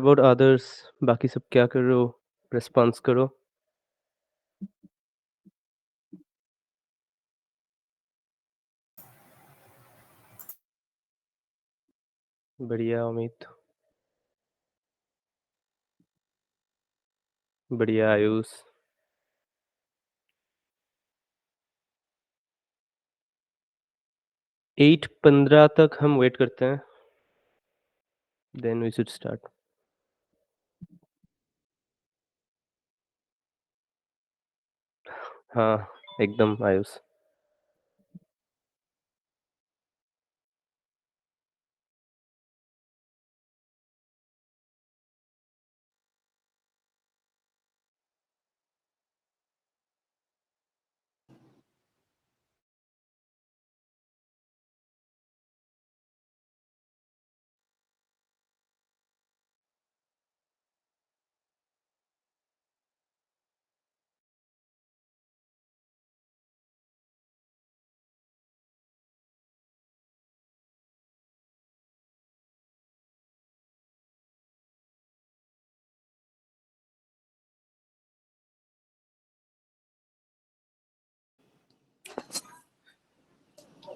About others, बाकी सब क्या कर रहे हो? रिस्पॉन्स करो। बढ़िया अमित। बढ़िया आयुष। 8:15 तक हम वेट करते हैं, देन वी शुड स्टार्ट। हाँ एकदम Ayush.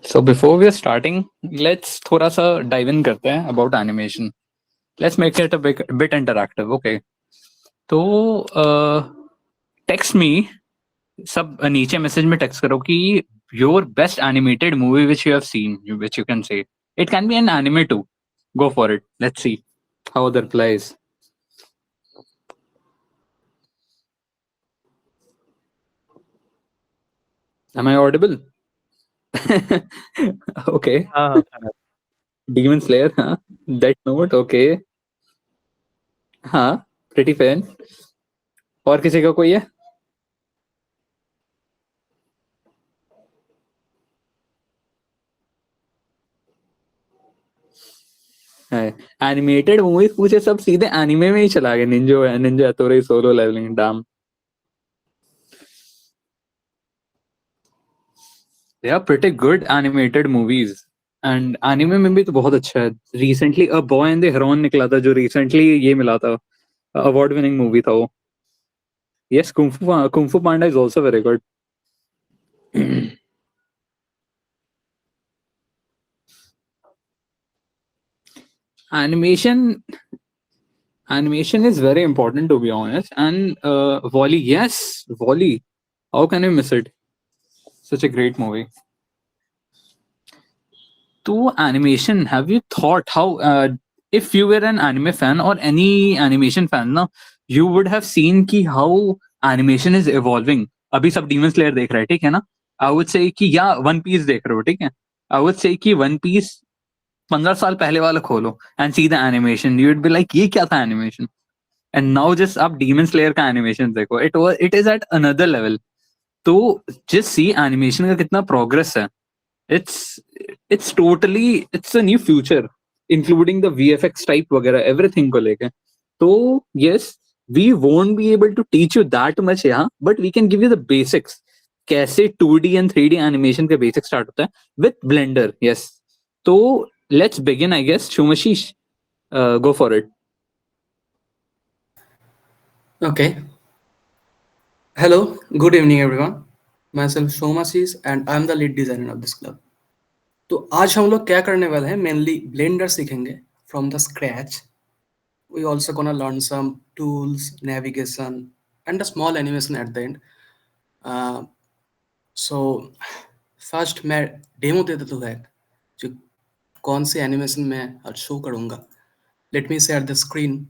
So before we are starting, let's थोड़ा सा dive in करते हैं about animation. Let's make it a bit interactive, okay? तो text me, सब नीचे मैसेज में टेक्स्ट करो कि your best animated movie which you have seen, which you can say. It can be an anime too. Go for it. Let's see how the reply is. Am I audible? Okay. हाँ हाँ Demon Slayer, हाँ. That note, okay. हाँ, pretty fan. और किसी का कोई है? Animated movies पूछे सब सीधे एनिमे में ही चला गया. Ninja Hattori, Solo Leveling, damn. They are pretty good animated movies. And anime में भी तो बहुत अच्छा है. Recently a boy and the heron निकला था जो रिसेंटली ये मिला था, अवार्ड विनिंग मूवी था वो. Yes, kung fu Panda is also very good. animation animation is very important, to be honest. And Wall-E, yes, Wall-E, how can I miss it? Such a great movie. To animation, have you thought how if you were an anime fan or any animation fan ना, you would have seen कि how animation is evolving. अभी सब Demon Slayer देख रहे हैं, ठीक है ना? I would say कि या One Piece देख रहे हो, ठीक है? I would say कि One Piece 15 साल पहले वाला खोलो and see the animation. You would be like ये क्या था animation? And now just आप Demon Slayer का animation देखो. It is at another level. तो just see animation का कितना progress है. It's totally, it's a new future, including the VFX type वगैरह everything को लेके. तो yes, we won't be able to teach you that much यहाँ, but we can give you the basics. कैसे 2D and 3D animation के basics start होता है with Blender. Yes. तो let's begin, I guess. Shumashish, go for it. Okay. Hello, good evening everyone. Myself Somashish and I am the lead designer of this club. तो आज हम लोग क्या करने वाले हैं, मेनली ब्लेंडर सीखेंगे from the scratch. We also gonna learn some tools, navigation and a small animation at the end. So first मैं डेमो दे देता हूँ जो कौन सी एनिमेशन मैं आज शो करूँगा. Let me share the screen.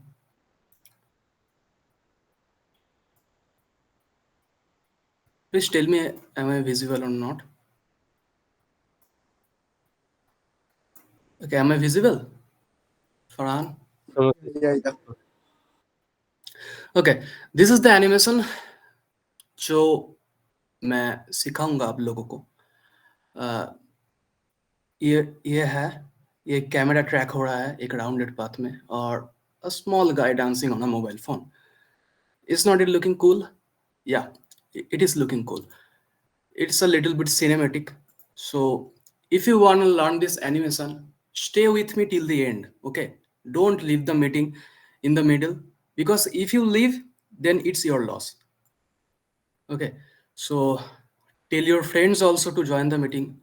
Please tell me, am I visible or not? Okay, am I visible? Farhan? Yeah. Okay, this is the animation जो मैं सिखाऊंगा आप लोगों को. ये है, ये कैमरा ट्रैक हो रहा है एक राउंडेड पाथ में और a small guy dancing on a mobile phone. Is not it looking cool? Yeah, it is looking cool. It's a little bit cinematic. So if you want to learn this animation, stay with me till the end. Okay, don't leave the meeting in the middle, because if you leave, then it's your loss. Okay, so tell your friends also to join the meeting.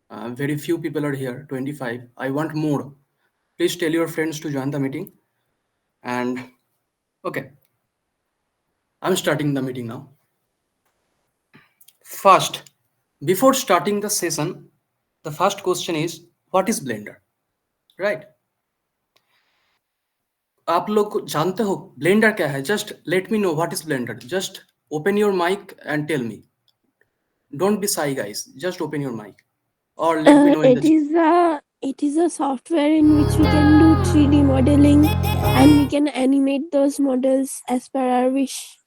Very few people are here, 25. I want more. Please tell your friends to join the meeting. And okay, I'm starting the meeting now. First, before starting the session, the first question is, what is Blender? Right? आप लोग को जानते हो blender क्या है? Just let me know what is Blender. Just open your mic and tell me. Don't be shy, guys. Just open your mic, or let me know in the chat. It is a software in which we can do 3D modeling and we can animate those models as per our wish.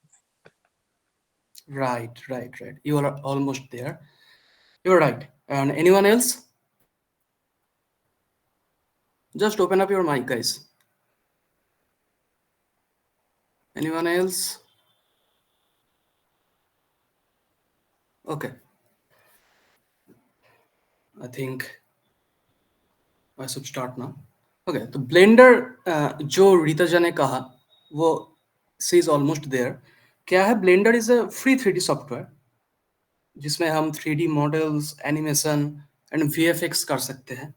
Right. You are almost there. You're right. And anyone else? Just open up your mic, guys. Anyone else? Okay. I think I should start now. Okay, तो blender जो रीताजा ने कहा वो सी is almost there. क्या है? Blender is a free 3D software जिसमें हम 3D models, animation and VFX कर सकते हैं.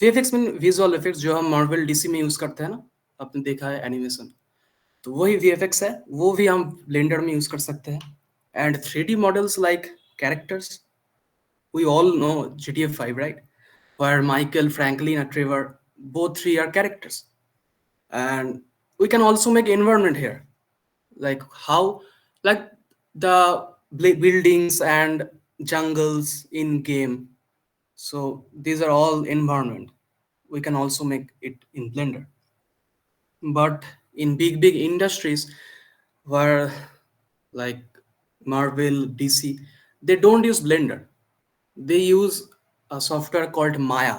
VFX मीन विजुअल इफेक्ट्स, जो हम मार्वल DC में यूज करते हैं ना, आपने देखा है एनिमेशन, तो वही VFX है, वो भी हम ब्लेंडर में यूज कर सकते हैं. And 3D models like characters, we all know GTA 5, right? Where Michael, Franklin, and Trevor, both three are characters. And we can also make environment here. Like how, like the buildings and jungles in game. So these are all environment. We can also make it in Blender. But in big industries where like Marvel, DC, they don't use Blender. They use a software called Maya.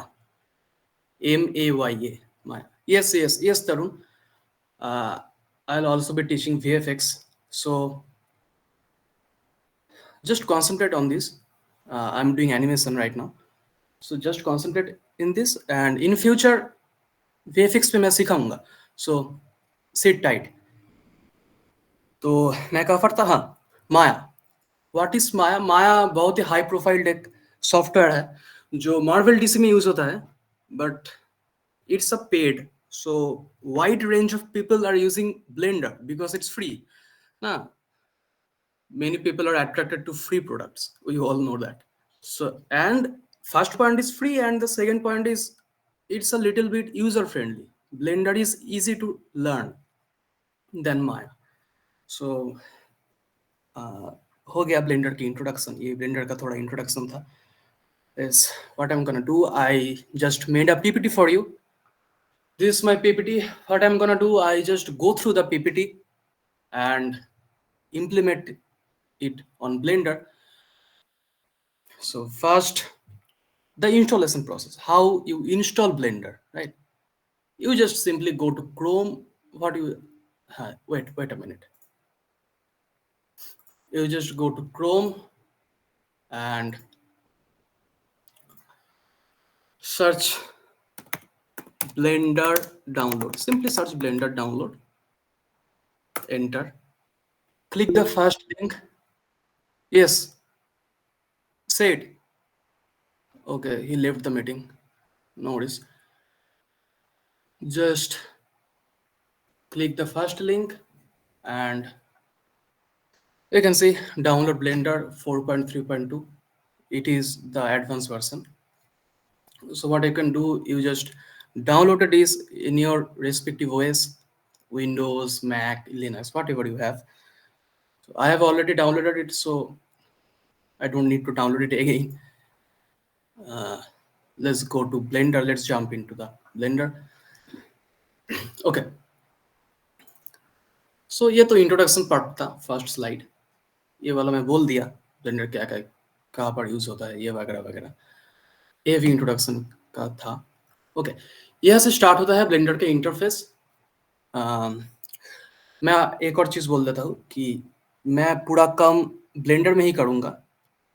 Maya. Maya. Yes, Tarun. I'll also be teaching VFX. So just concentrate on this. I'm doing animation right now. So just concentrate in this, and in future VFX पे मैं सिखाऊंगा. So sit tight. तो मैं कहा था, हाँ, माया. What is Maya? Maya बहुत ही हाई प्रोफाइल्ड एक सॉफ्टवेयर है जो मार्वल DC में यूज होता है, but it's a paid. So wide range of people are using Blender because it's free ना. Many people are attracted to free products, we all know that. So, and first point is free, and the second point is it's a little bit user friendly. Blender is easy to learn than Maya. So हो गया blender की introduction. ये blender का थोड़ा introduction था. is what I'm gonna do. I just made a PPT for you. This is my PPT. What I'm gonna do, I just go through the PPT and implement it on Blender. So first, the installation process, how you install Blender, right? You just simply go to Chrome. What you wait a minute. You just go to Chrome and search Blender download. Simply search Blender download. Enter. Click the first link. Yes. Say it. Okay, he left the meeting. No worries. Just click the first link and you can see download Blender 4.3.2. It is the advanced version. So what you can do, you just download this in your respective OS, Windows, Mac, Linux, whatever you have. So I have already downloaded it, so I don't need to download it again. Let's go to Blender. Let's jump into the Blender. Okay. So ये तो introduction part था, first slide. ये वाला मैं बोल दिया blender क्या क्या कहाँ पर यूज होता है, ये वगैरह वगैरह. ये भी इंट्रोडक्शन का था. ओके, यहाँ से स्टार्ट होता है ब्लेंडर के इंटरफेस. मैं एक और चीज बोल देता हूँ कि मैं पूरा काम ब्लेंडर में ही करूँगा,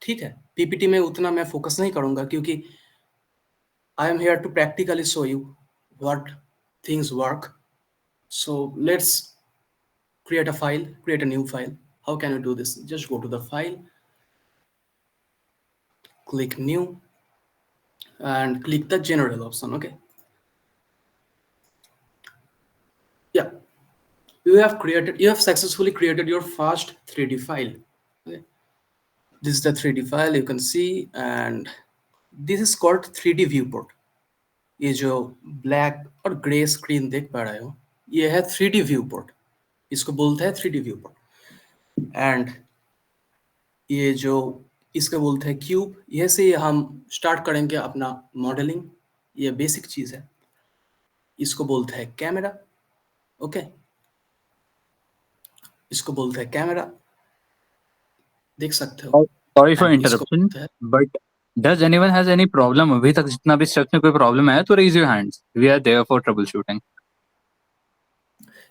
ठीक है? PPT में उतना मैं फोकस नहीं करूँगा क्योंकि I am here to practically show you what things work. So let's create a file, create a new file. How can you do this? Just go to the file, click new, and click the general option. Okay, yeah, you have successfully created your first 3D file. Okay, this is the 3D file you can see, and this is called 3D viewport. ये जो black और grey screen देख पा रहे हो, ये है 3D viewport. इसको बोलते हैं 3D viewport. एंड ये जो इसका बोलते हैं क्यूब, ये से हम स्टार्ट करेंगे अपना मॉडलिंग. ये बेसिक चीज है. इसको बोलते हैं कैमरा. ओके, इसको बोलते हैं कैमरा, देख सकते हो. Sorry for And इसको interruption, बोलते हैं, but does anyone has any problem? अभी तक जितना भी स्टेप्स में कोई प्रॉब्लम है तो raise your hands. We are there for troubleshooting.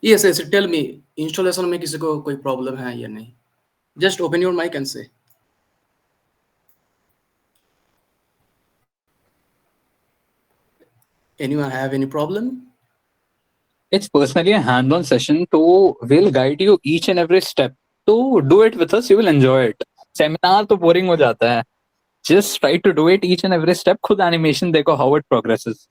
yes yes, tell me, installation में किसी को कोई प्रॉब्लम है या नहीं? Just open your mic and से. Anyone have any problem? It's personally a hands-on session, so we'll guide you each and every step. So do it with us, you will enjoy it. Seminar तो boring हो जाता है. Just try to do it each and every step. खुद animation देखो how it progresses.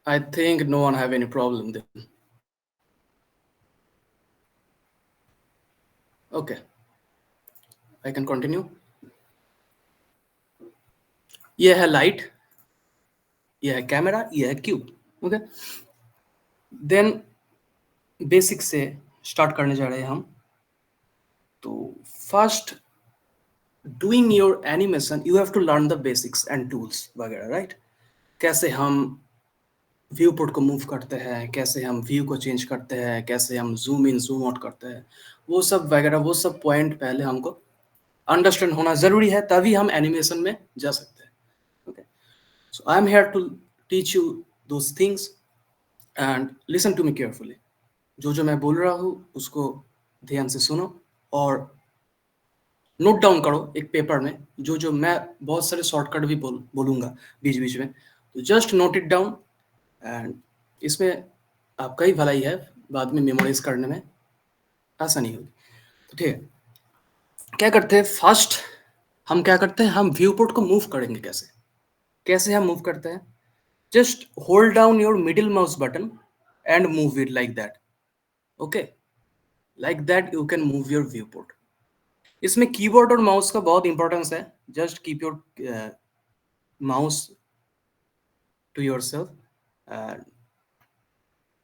I think no one have any problem then. Okay, I can continue. ये है light, ये है कैमरा, ये है क्यूब. ओके, देन बेसिक से start करने जा रहे हैं हम. तो first, doing your animation you have to learn the basics and tools वगैरह, राइट? कैसे हम व्यू पोर्ट को मूव करते हैं, कैसे हम व्यू को चेंज करते हैं, कैसे हम जूम इन जूम आउट करते हैं, वो सब वगैरह, वो सब पॉइंट पहले हमको अंडरस्टैंड होना जरूरी है, तभी हम एनिमेशन में जा सकते हैं. Okay, so I am here to teach you those things and listen to me carefully. जो मैं बोल रहा हूँ उसको ध्यान से सुनो और नोट डाउन करो एक पेपर में. जो मैं बहुत सारे शॉर्टकट भी बोलूँगा बीच बीच में, तो just note it down. And इसमें आपका ही भलाई है, बाद में मेमोराइज करने में आसानी होगी. तो ठीक है, क्या करते हैं फर्स्ट, हम क्या करते हैं, हम व्यू पोर्ट को मूव करेंगे. कैसे हम मूव करते हैं? Just hold down your middle mouse button and move it like that. Okay, like that you can move your viewport. इसमें कीबोर्ड और माउस का बहुत इंपॉर्टेंस है. Just keep your mouse to yourself.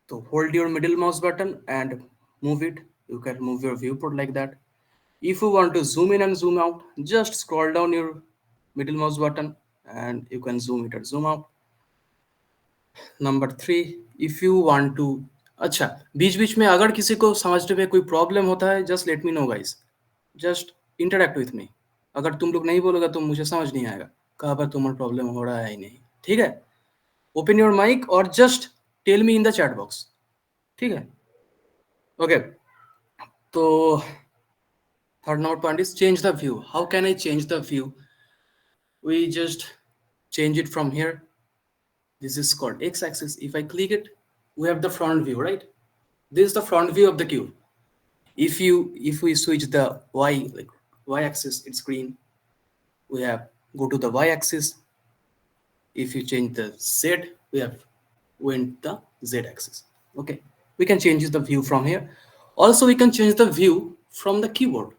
तो hold your middle mouse button and move it. You can move your viewport like that. If you want to zoom in and zoom out, just scroll down your middle mouse button and you can zoom it or zoom out. Number 3, if you want to, अच्छा, बीच बीच में अगर किसी को समझने में कोई problem होता है, just let me know guys. Just interact with me. अगर तुम लोग नहीं बोलोगे तो मुझे समझ नहीं आएगा कहाँ पर तुम्हारा प्रॉब्लम हो रहा है ही नहीं. ठीक है, ओपन योर माइक और just tell me in the chat box. ठीक है, ओके. तो third number point is change the view. How can I change the view? We just change it from here. This is called X axis. If I click it, we have the front view, right? This is the front view of the cube. if we switch the y, like y axis, it's green. We have go to the y axis. If you change the z, we have went the z axis. Okay, we can change the view from here. Also we can change the view from the keyboard,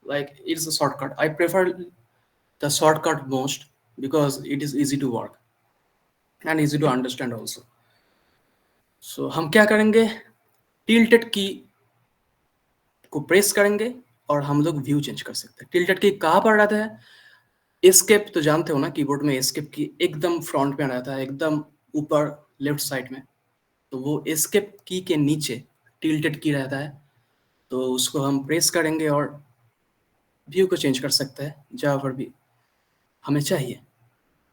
like it's a shortcut. I prefer the shortcut most because it is easy to work and easy to understand also. So हम क्या करेंगे, tilted की को press करेंगे और हम लोग view change कर सकते हैं. tilted की कहाँ पर रहता है? एस्केप तो जानते हो ना, कीबोर्ड में एस्केप की एकदम फ्रंट में रहता है, एकदम ऊपर लेफ्ट साइड में. तो वो एस्केप की के नीचे टिल्टेड की रहता है. तो उसको हम प्रेस करेंगे और व्यू को चेंज कर सकते हैं जहाँ पर भी हमें चाहिए.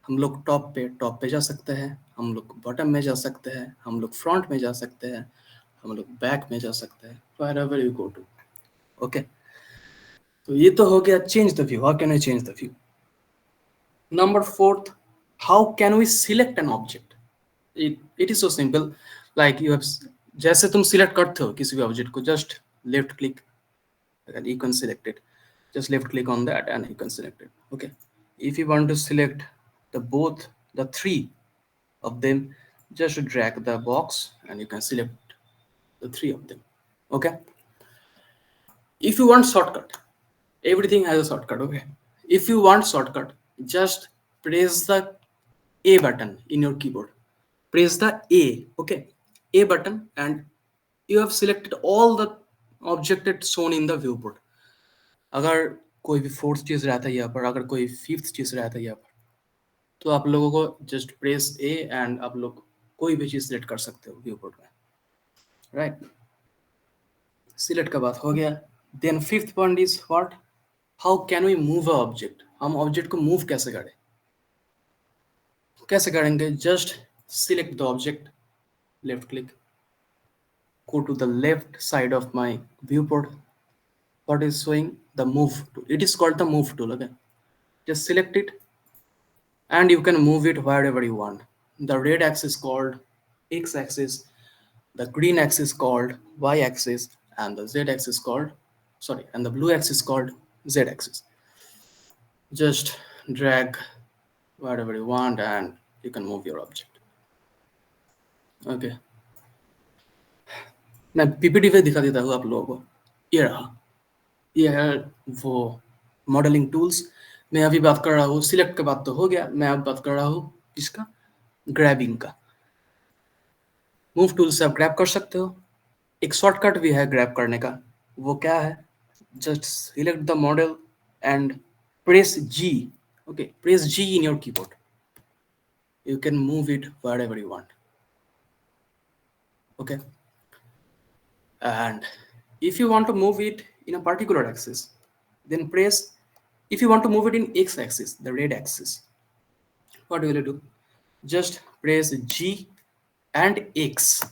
हम लोग टॉप पे जा सकते हैं, हम लोग बॉटम में जा सकते हैं, हम लोग फ्रंट में जा सकते हैं, हम लोग बैक में जा सकते हैं, wherever you go to. Okay, तो ये तो हो गया change the view. How can I change the view? Number 4, how can we select an object? It is so simple. Like you have, जैसे तुम select करते हो किसी भी object को, just left click and you can select it. Just left click on that and you can select it. Okay. If you want to select the three of them, just drag the box and you can select the three of them. Okay. If you want shortcut, everything has a shortcut. Okay. If you want shortcut, just press the A button in your keyboard. Press the A. Okay. A button, and you have selected all the objects shown in the viewport. अगर कोई भी fourth चीज रहता है यहाँ पर, अगर कोई फिफ्थ चीज रहता है यहाँ पर, तो आप लोगों को जस्ट प्रेस ए एंड आप लोग कोई भी चीज सिलेक्ट कर सकते हो व्यूपोर्ट में, राइट? सिलेक्ट का बात हो गया. Then fifth point is what, how can we move a object. हम ऑब्जेक्ट को मूव कैसे करें, कैसे करेंगे? Just select the object, left click, go to the left side of my viewport. What is showing? The move tool. It is called the move tool. Okay, just select it and you can move it wherever you want. The red axis called x axis, the green axis called y axis, and the z axis called, sorry, and the blue axis called z axis. Just drag wherever you want and you can move your object. Okay, मैं PPT पे दिखा देता हूँ आप लोगों को. ये रहा, ये है वो मॉडलिंग टूल्स. मैं अभी बात कर रहा हूँ, सिलेक्ट का बात तो हो गया, मैं अब बात कर रहा हूँ इसका, ग्रैबिंग का. मूव टूल से आप ग्रैब कर सकते हो. एक शॉर्टकट भी है ग्रैब करने का, वो क्या है? Just select the model and press G. Okay, press G in your keyboard. You can move it wherever you want. Okay, and if you want to move it in a particular axis, then press, if you want to move it in x axis, the red axis, what will you do? Just press G and X.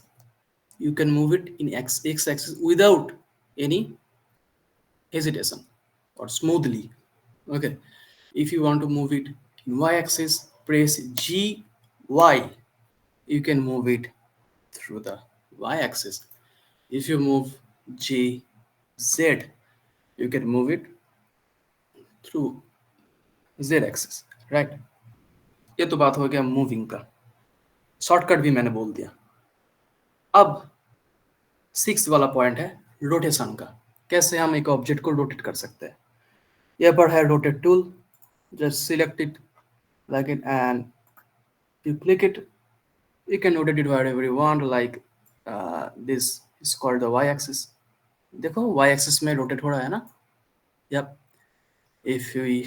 You can move it in x axis without any hesitation or smoothly. Okay, if you want to move it in y axis, press G Y. You can move it through the y axis. If you move G Z, you can move it through z axis, right? ये तो बात हो गया moving का. Shortcut भी मैंने बोल दिया. अब 6th वाला पॉइंट है रोटेशन का. कैसे हम एक ऑब्जेक्ट को रोटेट कर सकते हैं. यहाँ पर है rotate tool. Just select it like it and you click it. You can rotate it wherever you want. Like this is called the y axis. देखो y axis में रोटेट हो रहा है ना. Yep. If we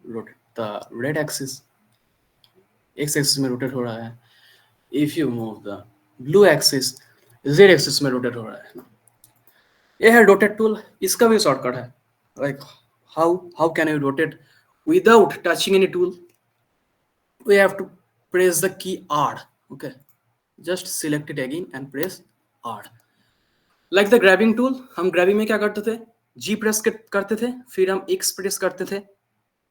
rotate the red axis, x axis में rotate हो रहा है. If you move the blue axis, z axis में रोटेट हो रहा है. ये है रोटेट टूल. इसका भी शॉर्टकट है. Like how can you rotate without touching any tool? We have to press the key R. Okay, just select it again and press R. Like the grabbing tool, हम grabbing में क्या करते थे? G press करते थे, फिर हम X press करते थे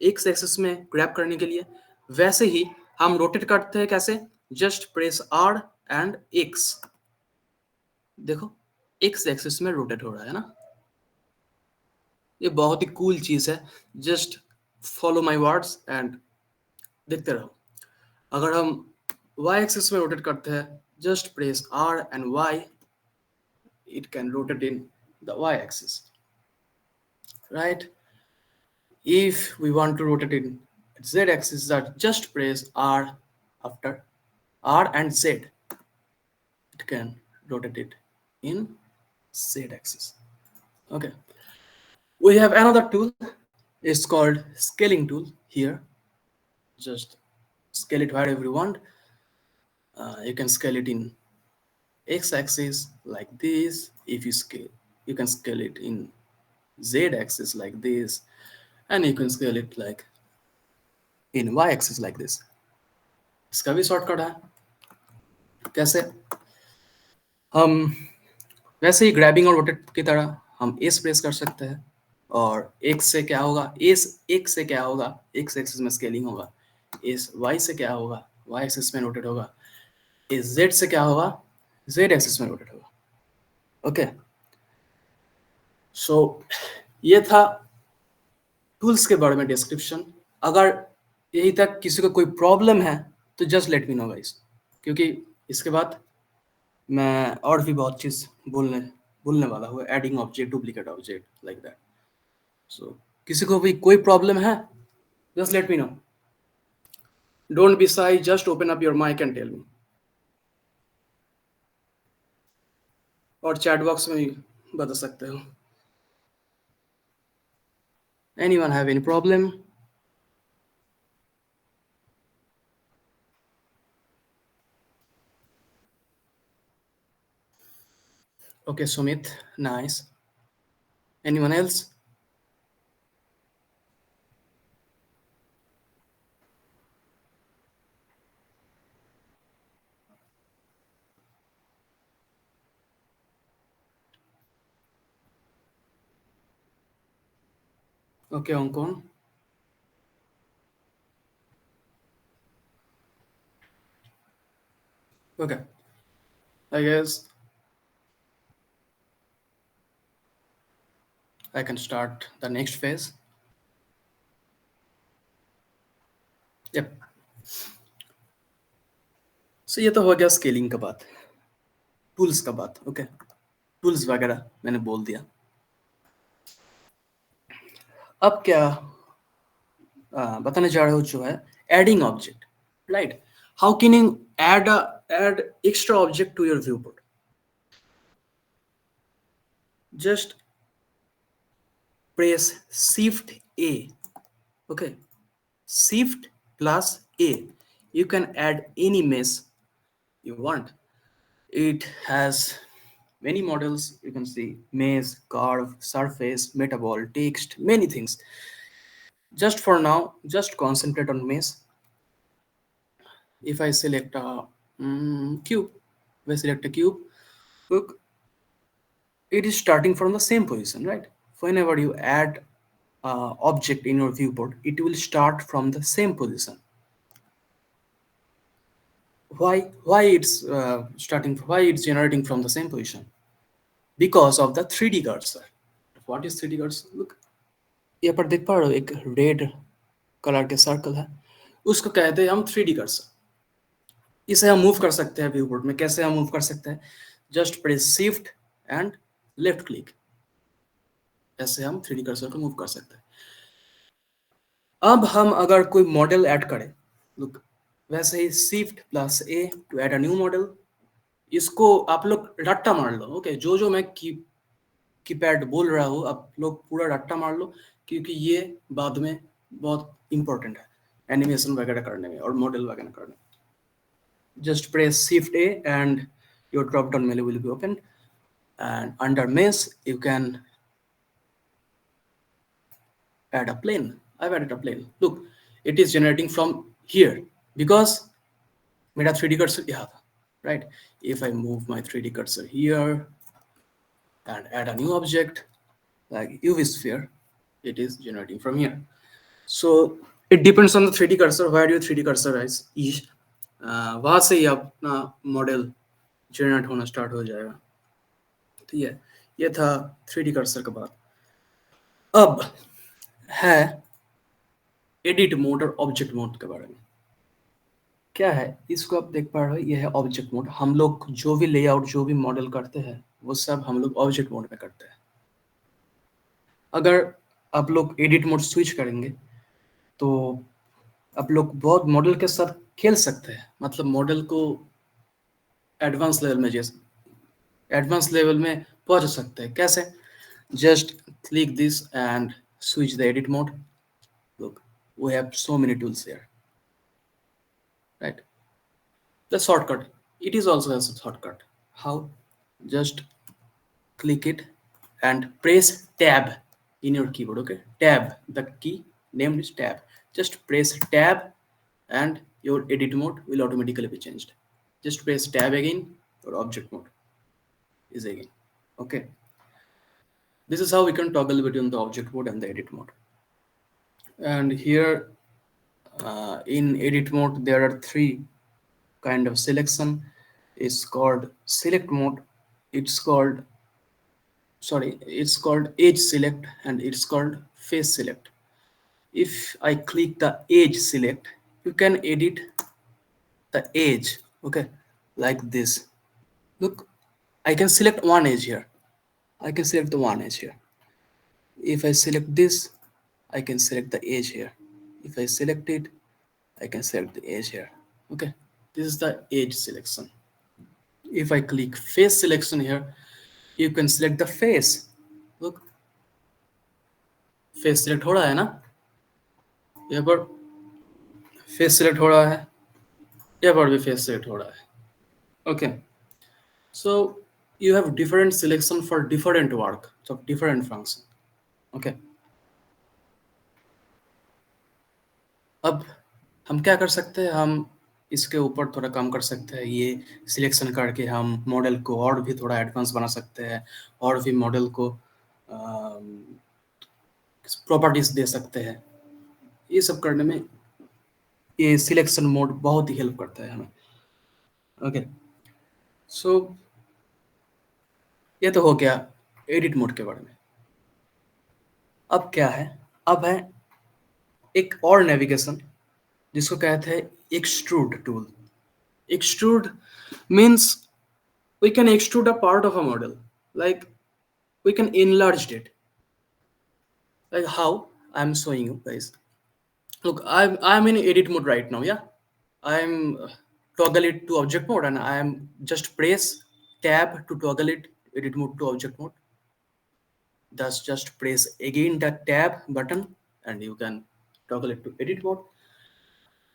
X एक्सिस में ग्रैब करने के लिए. वैसे ही हम रोटेट करते हैं. कैसे? Just press R and X. देखो X एक्सिस में रोटेट हो रहा है ना. ये बहुत ही कूल चीज है. Just follow my words and देखते रहो. अगर हम y एक्सिस में रोटेट करते हैं, just press R and Y. It can rotate in the y axis, right? If we want to rotate in z axis, that just press R after R and Z. It can rotate it in z axis. Okay, we have another tool. It's called scaling tool. Here, just scale it wherever you want. You can scale it in x axis like this. If you scale, you can scale it in z axis like this, and you can scale it like in y axis like this. इसका भी shortcut है. कैसे? हम वैसे ही grabbing और rotate की तरह हम S प्रेस कर सकते हैं. और X से क्या होगा? X से क्या होगा? X एक्सिस में स्केलिंग होगा. इस y से क्या होगा, y एक्सिस में रोटेट होगा, इस z से क्या होगा, z एक्सिस में रोटेट होगा। ओके, सो ये था टूल्स के बारे में डिस्क्रिप्शन। अगर यही तक किसी को कोई प्रॉब्लम है तो just let me no guys, क्योंकि इसके बाद मैं और भी बहुत चीज़ बोलने वाला हूँ, adding object, duplicate object, like that. So किसी को भी कोई प्रॉब्लम है, just let me know, don't be shy, just open up your mic and tell me, और चैट बॉक्स में भी बता सकते हो। Anyone have any problem? Okay, Sumit, nice. Anyone else? Okay, Ankon. Okay, I guess I can start the next phase. Yep. So ये तो हो गया स्केलिंग का बात, टूल्स का बात। ओके, टूल्स वगैरह मैंने बोल दिया। अब क्या बताने जा रहे हो जो है adding object, right? How can you add extra object to your viewport? Just press Shift A. Okay, Shift plus A. You can add any mesh you want. It has many models. You can see mesh, curve, surface, metabol, text, many things. Just for now, just concentrate on mesh. If I select a cube, if I select a cube, look, it is starting from the same position, right? Whenever you add object in your viewport, it will start from the same position. Why it's why it's generating from the same position? Because of the 3D cursor. What is 3D cursor? Look, यहाँ पर देख पा रहे हो एक red colour के circle है, उसको कहते हैं हम 3D कर्सर। इसे हम मूव कर सकते हैं व्यूपोर्ट में। कैसे हम मूव कर सकते हैं? Just press shift and left click, ऐसे हम 3D कर्सर को मूव कर सकते हैं। अब हम अगर कोई मॉडल ऐड करें, लुक, वैसे ही shift plus A to add a new model. इसको आप लोग रट्टा मार लो। ओके, जो मैं कीपैड बोल रहा हूँ आप लोग पूरा रट्टा मार लो, क्योंकि ये बाद में बहुत इंपॉर्टेंट है एनिमेशन वगैरह करने में और मॉडल वगैरह करने में। Just press Shift A and your drop down menu will be open, and under mesh you can add a plane. I've added a plane. Look, it is generating from here because मेरा 3D cursor यहाँ था, right? If I move my 3D cursor here and add a new object like UV sphere, it is generating from here. So it depends on the 3D cursor, where your 3D cursor is. वहाँ से ही अपना model generate होना start हो जाएगा। तो ये था 3D cursor का बात। अब है एडिट मोड और ऑब्जेक्ट मोड के बारे में। क्या है, इसको आप देख पा रहे हो, ये है ऑब्जेक्ट मोड। हम लोग जो भी लेआउट, जो भी मॉडल करते हैं, वो सब हम लोग ऑब्जेक्ट मोड में करते हैं। अगर आप लोग एडिट मोड स्विच करेंगे तो आप लोग बहुत मॉडल के साथ खेल सकते हैं, मतलब मॉडल को एडवांस लेवल में पहुंच सकते हैं। कैसे? Just click this and switch the edit mode. Look, we have so many tools here, right? The shortcut, it is also a shortcut. How? Just click it and press tab in your keyboard. Okay, tab, the key name is tab. Just press tab and your edit mode will automatically be changed. Just press tab again, your object mode is again. Okay, this is how we can toggle between the object mode and the edit mode. And here In edit mode, there are three kind of selection. It's called select mode. It's called edge select, and it's called face select. If I click the edge select, you can edit the edge, okay, like this. Look, I can select one edge here. I can select the one edge here. If I select this, I can select the edge here. If I select it, I can select the edge here. Okay, this is the edge selection. If I click face selection here, you can select the face. Look, face select हो रहा है ना, यहाँ पर face select हो रहा है, यहाँ पर भी face select हो रहा है. Okay, so you have different selection for different work, so different function. Okay, अब हम क्या कर सकते हैं, हम इसके ऊपर थोड़ा काम कर सकते हैं. ये सिलेक्शन करके हम मॉडल को और भी थोड़ा एडवांस बना सकते हैं, और भी मॉडल को प्रॉपर्टीज दे सकते हैं. ये सब करने में ये सिलेक्शन मोड बहुत ही हेल्प करता है हमें. ओके, सो ये तो हो गया एडिट मोड के बारे में. अब क्या है, अब है एक और नेविगेशन जिसको कहते हैं extrude tool. Extrude means we can extrude a part of a model, like we can enlarge it, like how I'm showing you guys. Look, I'm in edit mode right now. Yeah, I'm toggle it to object mode, and I am just press tab to toggle it edit mode to object mode. Thus just press again the tab button and you can toggle it to edit mode.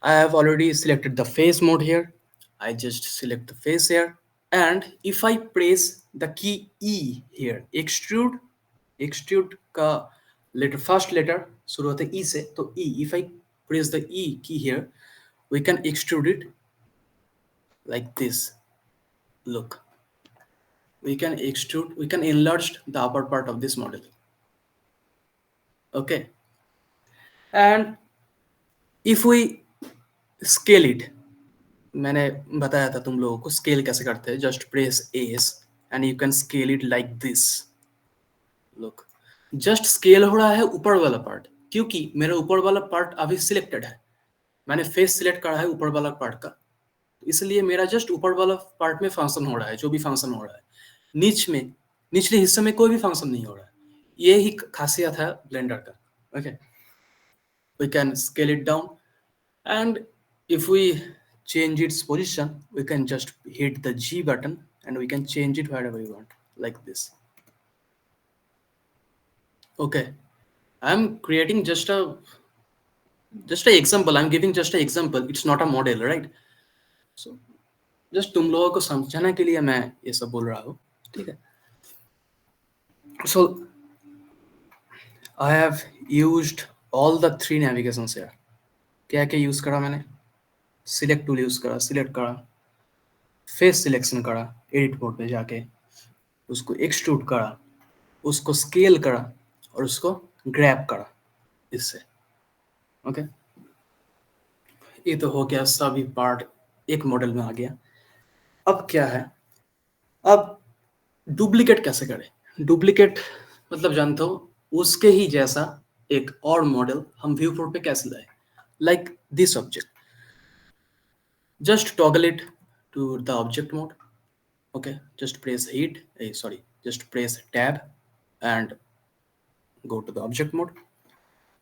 I have already selected the face mode here. I just select the face here, and if I press the key E here, extrude का letter, first letter शुरू होता है E से, तो E, if I press the E key here, we can extrude it like this. Look, we can extrude, we can enlarge the upper part of this model. Okay, and if we scale it, मैंने बताया था तुम लोगों को scale कैसे करते हैं. Just press S and you can scale it like this. Look, just scale हो रहा है ऊपर वाला पार्ट, क्योंकि मेरा ऊपर वाला पार्ट अभी सिलेक्टेड है. मैंने फेस सिलेक्ट करा है ऊपर वाला पार्ट का, इसलिए मेरा जस्ट ऊपर वाला पार्ट में फंक्शन हो रहा है, जो भी फंक्शन हो रहा है. निचले हिस्से में कोई भी फंक्शन नहीं हो रहा है. ये ही खासियत है ब्लेंडर का. Okay, we can scale it down, and if we change its position, we can just hit the G button and we can change it wherever we want, like this. Okay, I'm creating just a example. I'm giving just an example. It's not a model, right? So just तुम लोगों को समझाने के लिए मैं ये सब बोल रहा हूँ, ठीक है. So I have used all the three navigations here. क्या क्या यूज करा मैंने? सिलेक्ट टूल यूज करा, सिलेक्ट करा, फेस सिलेक्शन करा एडिट मोड पे जाके, उसको एक्सट्रूड करा, उसको स्केल करा और उसको ग्रैब करा इससे. ओके, ये तो हो गया, सभी पार्ट एक मॉडल में आ गया. अब क्या है, अब डुप्लीकेट कैसे करें. डुप्लीकेट मतलब जानते हो, उसके ही जैसा एक और मॉडल हम व्यू पोर्ट पे कैसे लाए, like this object. Just toggle it to the object mode. Okay, just press just press tab and go to the object mode.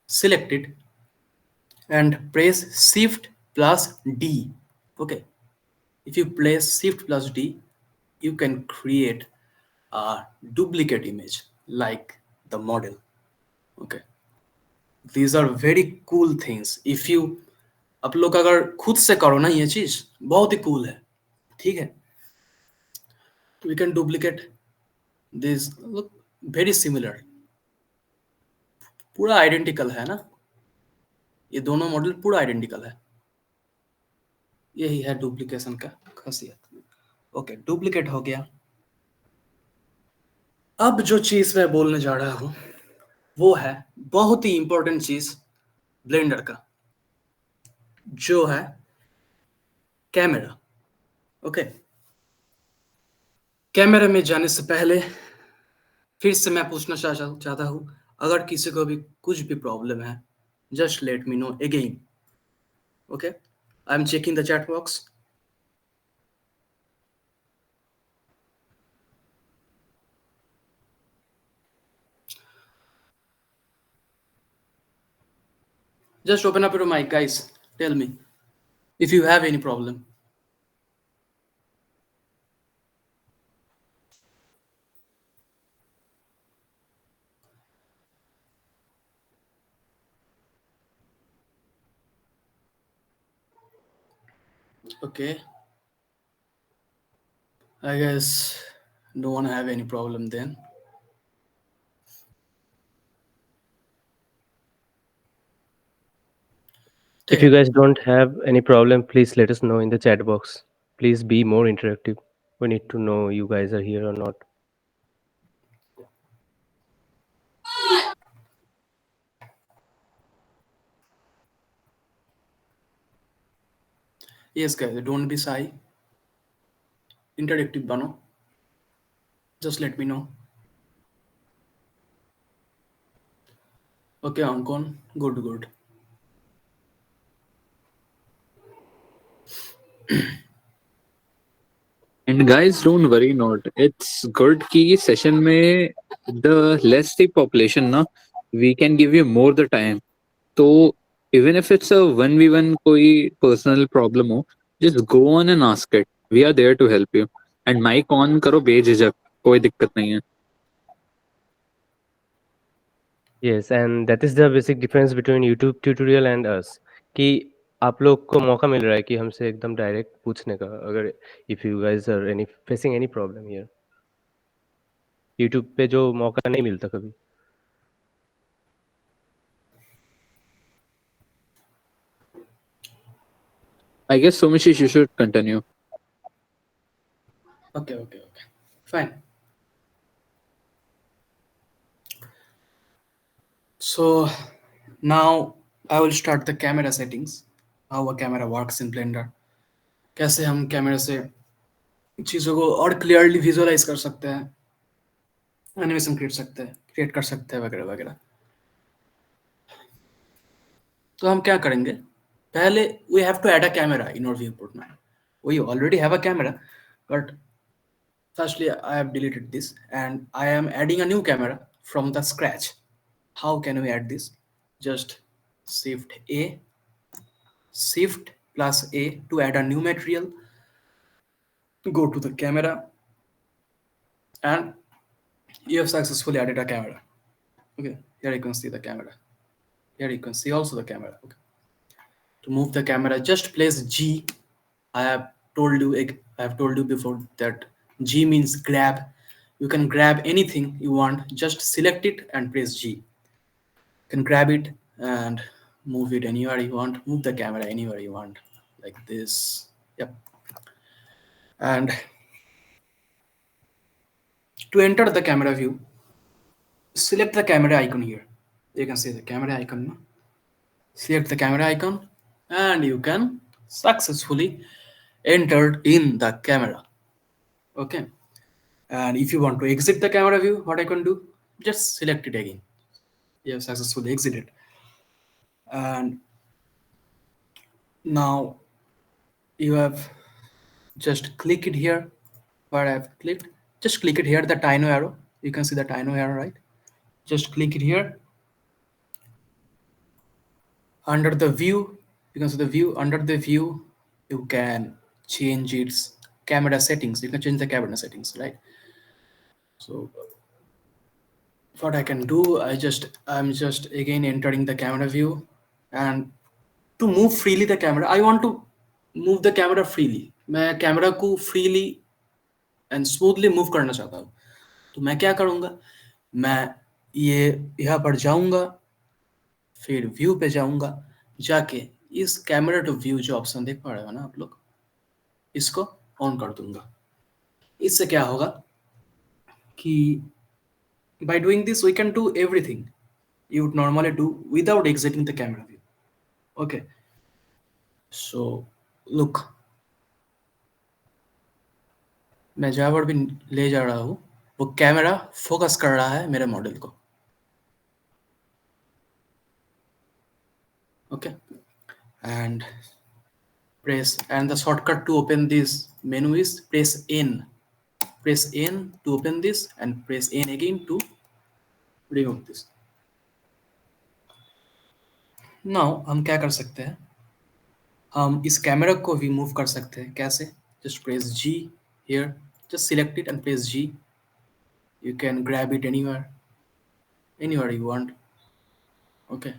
Select it and press shift plus D. Okay, if you press shift plus D, you can create a duplicate image like the model. Okay, these are very cool things. If you आप लोग अगर खुद से करो ना, ये चीज बहुत ही कूल है, ठीक है. We can duplicate this, look very similar, पूरा आइडेंटिकल है ना, ये दोनों मॉडल पूरा आइडेंटिकल है. यही है डुप्लीकेशन का खासियत. ओके, डुप्लीकेट हो गया. अब जो चीज मैं बोलने जा रहा हूं वो है बहुत ही इंपॉर्टेंट चीज ब्लेंडर का. जो है कैमरा। ओके, कैमरा में जाने से पहले फिर से मैं पूछना चाहता हूँ, अगर किसी को भी कुछ भी प्रॉब्लम है, just let me know again. Okay, I am checking the chat box. Just open up your mic, guys. Tell me if you have any problem. Okay, I guess no one have any problem then. If you guys don't have any problem, please let us know in the chat box. Please be more interactive. We need to know you guys are here or not. Yes, guys, don't be shy. Interactive bano. Just let me know. Okay, Ankon. Good. And guys, don't worry not. It's good कि session में the less the population ना, we can give you more the time. So even if it's a 1v1 कोई personal problem हो, just go on and ask it. We are there to help you. And mic on करो बेझिझक, कोई दिक्कत नहीं है. Yes, and that is the basic difference between YouTube tutorial and us. कि आप लोग को मौका मिल रहा है कि हमसे एकदम डायरेक्ट पूछने का, अगर if you guys are any facing any problem here. YouTube पे जो मौका नहीं मिलता कभी. I guess Somishish, you should continue. Okay. Fine. So now I will start the camera settings. How a camera works in Blender. कैसे हम camera से चीज़ों को और क्लियरली विजुअलाइज कर सकते हैं, एनिमेशन क्रिएट कर सकते हैं वगैरह वगैरह। तो हम क्या करेंगे, पहले we have to add a camera in our viewport now. We already have a camera, but firstly I have deleted this and I am adding a new camera from the scratch. How can we add this? Just Shift plus A to add a new material. Go to the camera and you have successfully added a camera. Okay, here you can see the camera. Here you can see also the camera. Okay. To move the camera, just place G. I have told you before that G means grab. You can grab anything you want. Just select it and press G. You can grab it and move it anywhere you want. Move the camera anywhere you want, like this. Yep. And to enter the camera view, select the camera icon here. You can see the camera icon. No? Select the camera icon and you can successfully entered in the camera. Okay, and if you want to exit the camera view, what I can do, just select it again. You have successfully exited. And now you have just click it here where I have clicked. Just click it here, the tiny arrow. You can see the tiny arrow, right? Just click it here. Under the view, you can see the view. Under the view, you can change its camera settings. You can change the camera settings, right? So what I can do, I'm just again entering the camera view, and to move freely the camera, I want to move the camera freely. मैं camera को freely and smoothly move करना चाहता हूँ। तो मैं क्या करूँगा, मैं ये यहाँ पर जाऊँगा, फिर व्यू पे जाऊँगा, जाके इस कैमरा टू व्यू जो ऑप्शन देख पा रहे हो ना आप लोग, इसको ऑन कर दूंगा। इससे क्या होगा कि by doing this we can do everything you would normally do without exiting the camera view. Okay, So look, मैं जहाँ पर भी ले जा रहा हूँ वो कैमरा फोकस कर रहा है मेरे मॉडल को. Okay, and the shortcut to open this menu is press N. Press N to open this and press N again to remove this. Now हम क्या कर सकते हैं, हम इस कैमरा को भी मूव कर सकते हैं. कैसे? Just press G here, just select it and press G. You can grab it anywhere you want. Okay,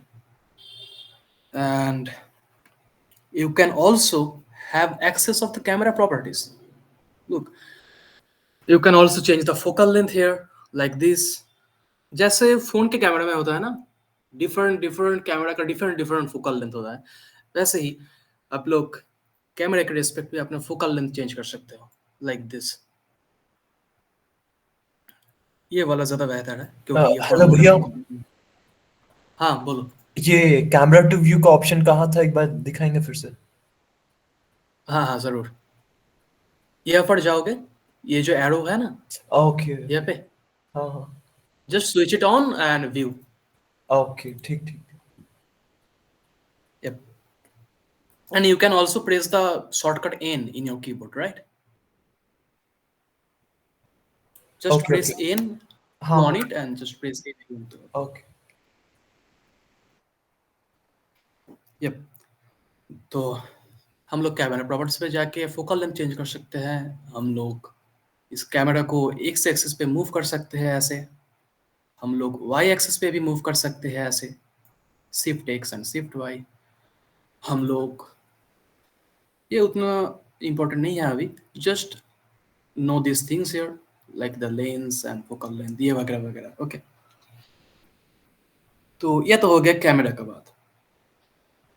and you can also have access of the camera properties. Look, you can also change the focal length here like this. जैसे phone के camera में होता है ना, different camera का different focal length होता है, वैसे ही आप लोग कैमरे के रिस्पेक्ट पे अपना फोकल लेंथ चेंज कर सकते हो लाइक दिस. ये वाला ज्यादा बेहतर है क्योंकि ये हेलो भैया, हाँ बोलो. ये कैमरा टू व्यू का ऑप्शन कहाँ था, एक बार दिखाएंगे फिर से? हाँ जरूर. यहाँ पर जाओगे, ये जो एरो है ना ओके. यहाँ पे, हाँ, just switch it on and view. Okay, ठीक. Yep. And you can also press the shortcut N in your keyboard, right? Just Okay, press N on it and just press N again. Okay. Yep. तो हम लोग camera properties पे जाके focal length change कर सकते हैं. हम लोग इस कैमरा को एक्स एक्सिस पे मूव कर सकते हैं ऐसे. हम लोग वाई एक्सिस पे भी मूव कर सकते हैं ऐसे, shift X and shift Y. हम लोग, ये उतना इम्पोर्टेंट नहीं है अभी, just know this things here like the lens and focal length, ये वगैरह वगैरह. ओके, तो ये तो हो गया कैमरा का बात.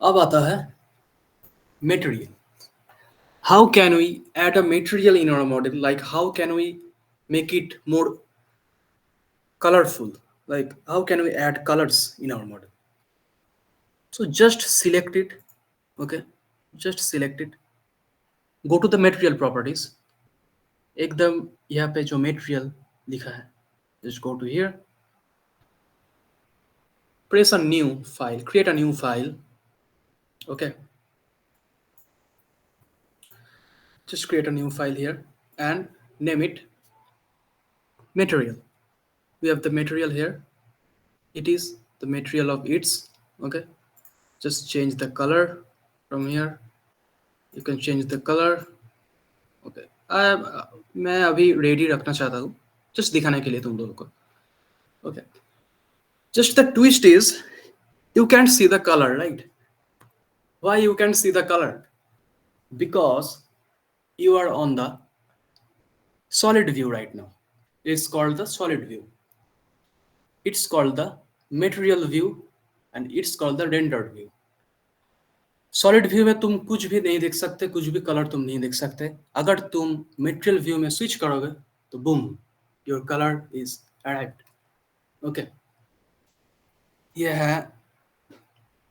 अब आता है material. How can we add a material in our model? Like how can we make it more colorful? Like how can we add colors in our model? So just select it. Okay, just select it. Go to the material properties. एकदम यहाँ पे जो material लिखा है, just go to here. Press a new file. Create a new file. Okay. Just create a new file here and name it material. We have the material here. It is the material of its. Okay, just change the color from here. You can change the color. Okay, मैं अभी ready रखना चाहता हूँ just दिखाने के लिए तुम लोगों को. Okay, just the twist is you can't see the color, right? Why you can't see the color? Because you are on the solid view right now. It's called the solid view. It's called the material view and it's called the rendered view. Solid view में तुम कुछ भी नहीं देख सकते, कुछ भी colour तुम नहीं देख सकते. अगर तुम मटेरियल व्यू में स्विच करोगे तो boom, your colour is arrived. Okay, ये है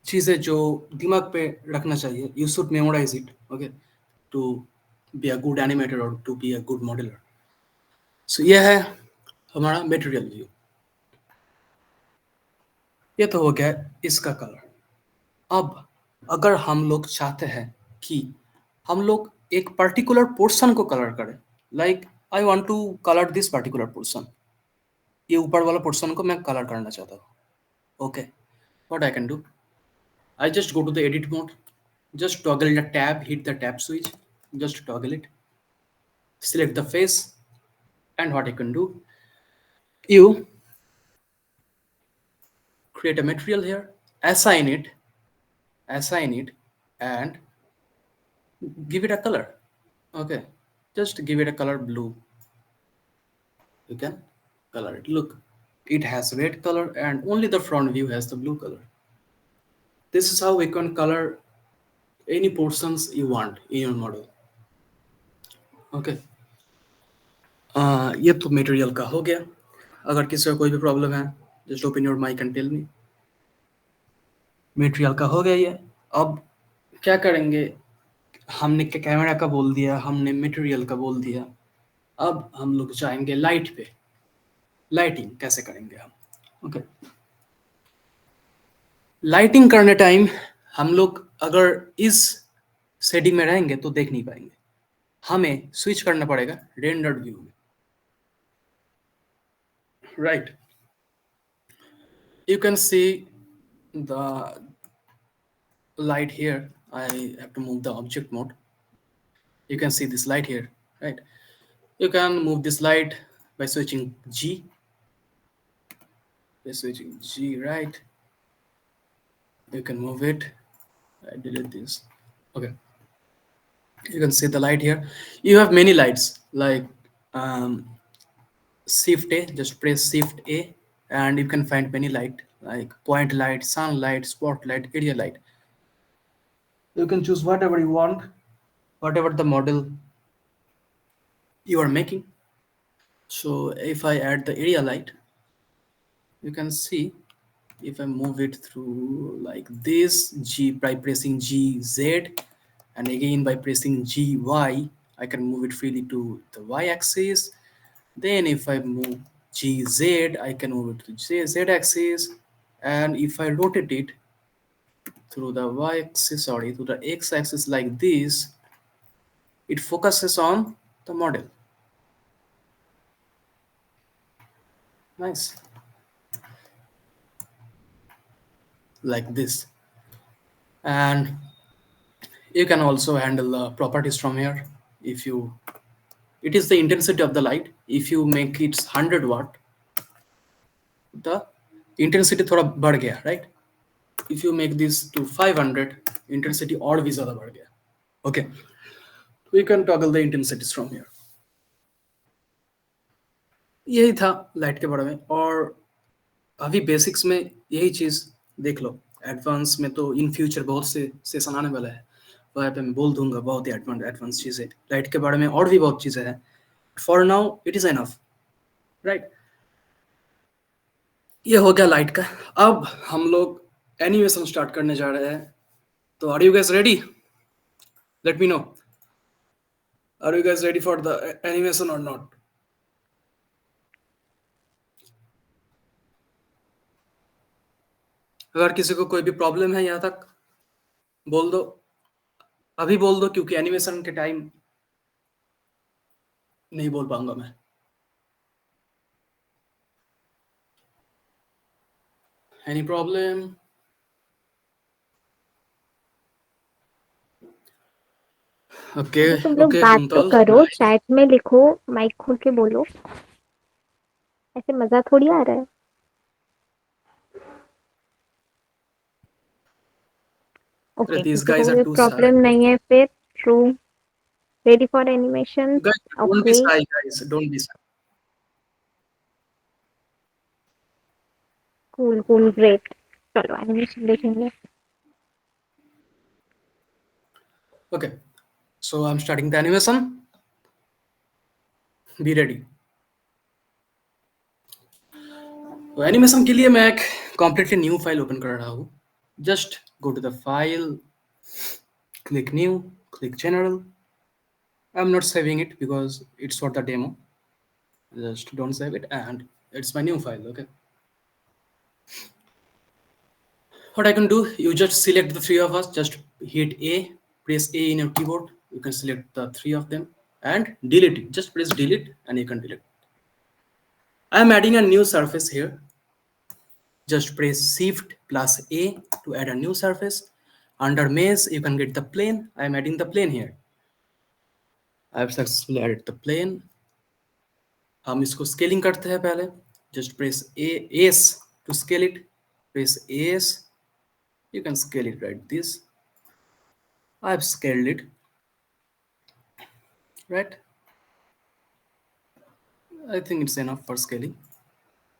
चीजें जो दिमाग पे रखना चाहिए. You should memorise it, okay, to be a good animator और to be a good modeller. So ये है हमारा मटेरियल व्यू. ये तो हो गया इसका कलर. अब अगर हम लोग चाहते हैं कि हम लोग एक पर्टिकुलर पोर्शन को कलर करें, like I want to colour this particular portion, ये ऊपर वाला पोर्शन को मैं कलर करना चाहता हूँ. Okay, what I can do, I just go to the edit mode, just toggle the tab, hit the tab switch, just toggle it, select the face, and what I can do, you create a material here, assign it and give it a color. Okay, just give it a color blue. You can color it. Look, it has red color and only the front view has the blue color. This is how we can color any portions you want in your model. Okay, ये तो material का हो गया. अगर किसी का कोई भी प्रॉब्लम है, just open your mic and tell me. Material का हो गया ये. अब क्या करेंगे, हमने कैमरा का बोल दिया, हमने मटेरियल का बोल दिया, अब हम लोग जाएंगे लाइट पे। लाइटिंग कैसे करेंगे हम? ओके, लाइटिंग करने टाइम हम लोग अगर इस सेटिंग में रहेंगे तो देख नहीं पाएंगे, हमें स्विच करना पड़ेगा रेंडर्ड व्यू में, right? You can see the light here. I have to move the object mode. You can see this light here, right? You can move this light by switching G. By switching G, right? You can move it. I delete this. Okay. You can see the light here. You have many lights like Shift A. Just press Shift A, and you can find many light like point light, sunlight, spotlight, area light. You can choose whatever you want, whatever the model you are making. So if I add the area light, you can see if I move it through like this, G by pressing G Z, and again by pressing G Y, I can move it freely to the Y axis. Then if I move G Z, I can move it to Z axis, and if I rotate it through the Y axis, sorry, to the X axis like this, it focuses on the model. Nice. Like this. And you can also handle the properties from here. If you, it is the intensity of the light. If you make it 100 watt, the intensity थोड़ा बढ़ गया, right? If you make this to 500, intensity और भी ज़्यादा बढ़ गया. Okay, we can toggle the intensities from here. यही था लाइट के बारे में, और अभी बेसिक्स में यही चीज़ देख लो। एडवांस में तो इन फ्यूचर बहुत से सेशन आने वाला है, वहाँ पे मैं बोल दूंगा बहुत ही एडवांस चीज़ें लाइट के बारे में, और भी बहुत चीज़ें हैं। For now it is enough, right? ये हो गया लाइट का। अब हम लोग एनिमेशन स्टार्ट करने जा रहे हैं, तो are you guys ready? Let me know, are you guys ready for the animation और नॉट? अगर किसी को कोई भी प्रॉब्लम है यहाँ तक बोल दो, अभी बोल दो, क्योंकि एनिमेशन के टाइम नहीं बोल पाऊंगा मैं। Any problem? ओके तुम लोग ओके, बात तो कुंतल करो, चैट में लिखो, माइक खोल के बोलो, ऐसे मजा थोड़ी आ रहा है। ओके, these किसी guys को are कोई too प्रॉब्लम shy. नहीं है फिर true, ready for animation. Guys, don't be okay, shy, guys. Don't be shy. Cool cool, great, चलो एनिमेशन देखेंगे। Okay, so I'm starting the animation. Be ready. तो animation के लिए मैं एक completely न्यू फाइल ओपन कर रहा हूँ। Just go to the file, click new, click general. I'm not saving it because it's for the demo. Just don't save it, and it's my new file. Okay, what I can do, you just select the three of us, just hit A, press A in your keyboard, you can select the three of them and delete it. Just press delete and you can delete. I am adding a new surface here. Just press Shift plus A to add a new surface. Under mesh you can get the plane. I am adding the plane here. I have successfully added the plane. हम इसको scaling करते हैं पहले। Just press S to scale it, press S, you can scale it like this. I've scaled it, right? I think it's enough for scaling.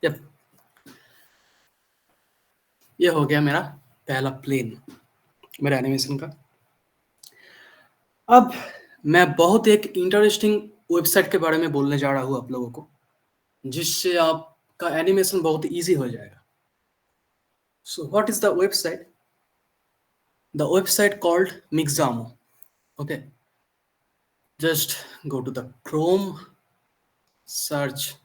Yep, ये हो गया मेरा पहला प्लेन मेरा एनिमेशन का। अब मैं बहुत एक इंटरेस्टिंग वेबसाइट के बारे में बोलने जा रहा हूँ आप लोगों को, जिससे आपका एनिमेशन बहुत इजी हो जाएगा। So what is the website? the website called Mixamo. Okay, just go to the Chrome, search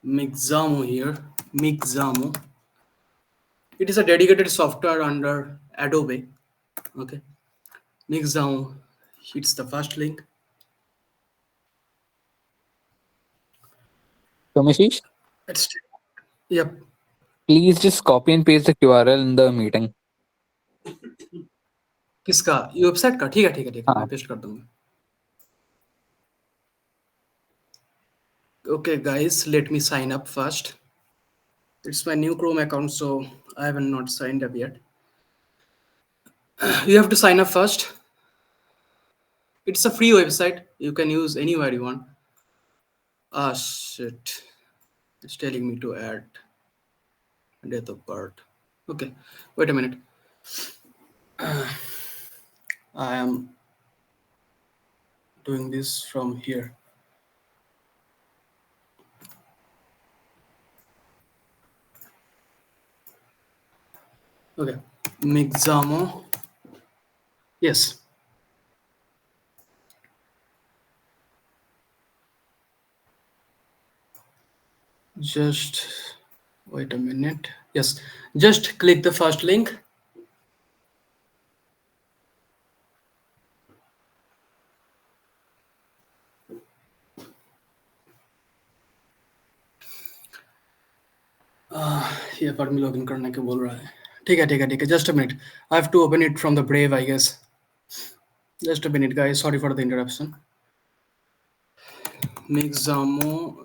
Mixamo here. Mixamo. It is a dedicated software under Adobe. Okay, Mixamo. It's the first link. So, Mishish, It's yep. please just copy and paste the QRL in the meeting. किसका? ये website का? ठीक है ठीक है ठीक है, हाँ. मैं पेस्ट कर दूंगा. Okay guys, let me sign up first. It's my new Chrome account, so I have not signed up yet. You have to sign up first. It's a free website. You can use anywhere you want. Ah shit. It's telling me to add date of birth. Okay, wait a minute. I am doing this from here. Okay, Mixamo. Yes. Just wait a minute. Yes, just click the first link. ये पर मैं login करने के बोल रहा है. ठीक है ठीक है ठीक है. Just a minute. I have to open it from the Brave, I guess. Just a minute, guys. Sorry for the interruption. Mixamo.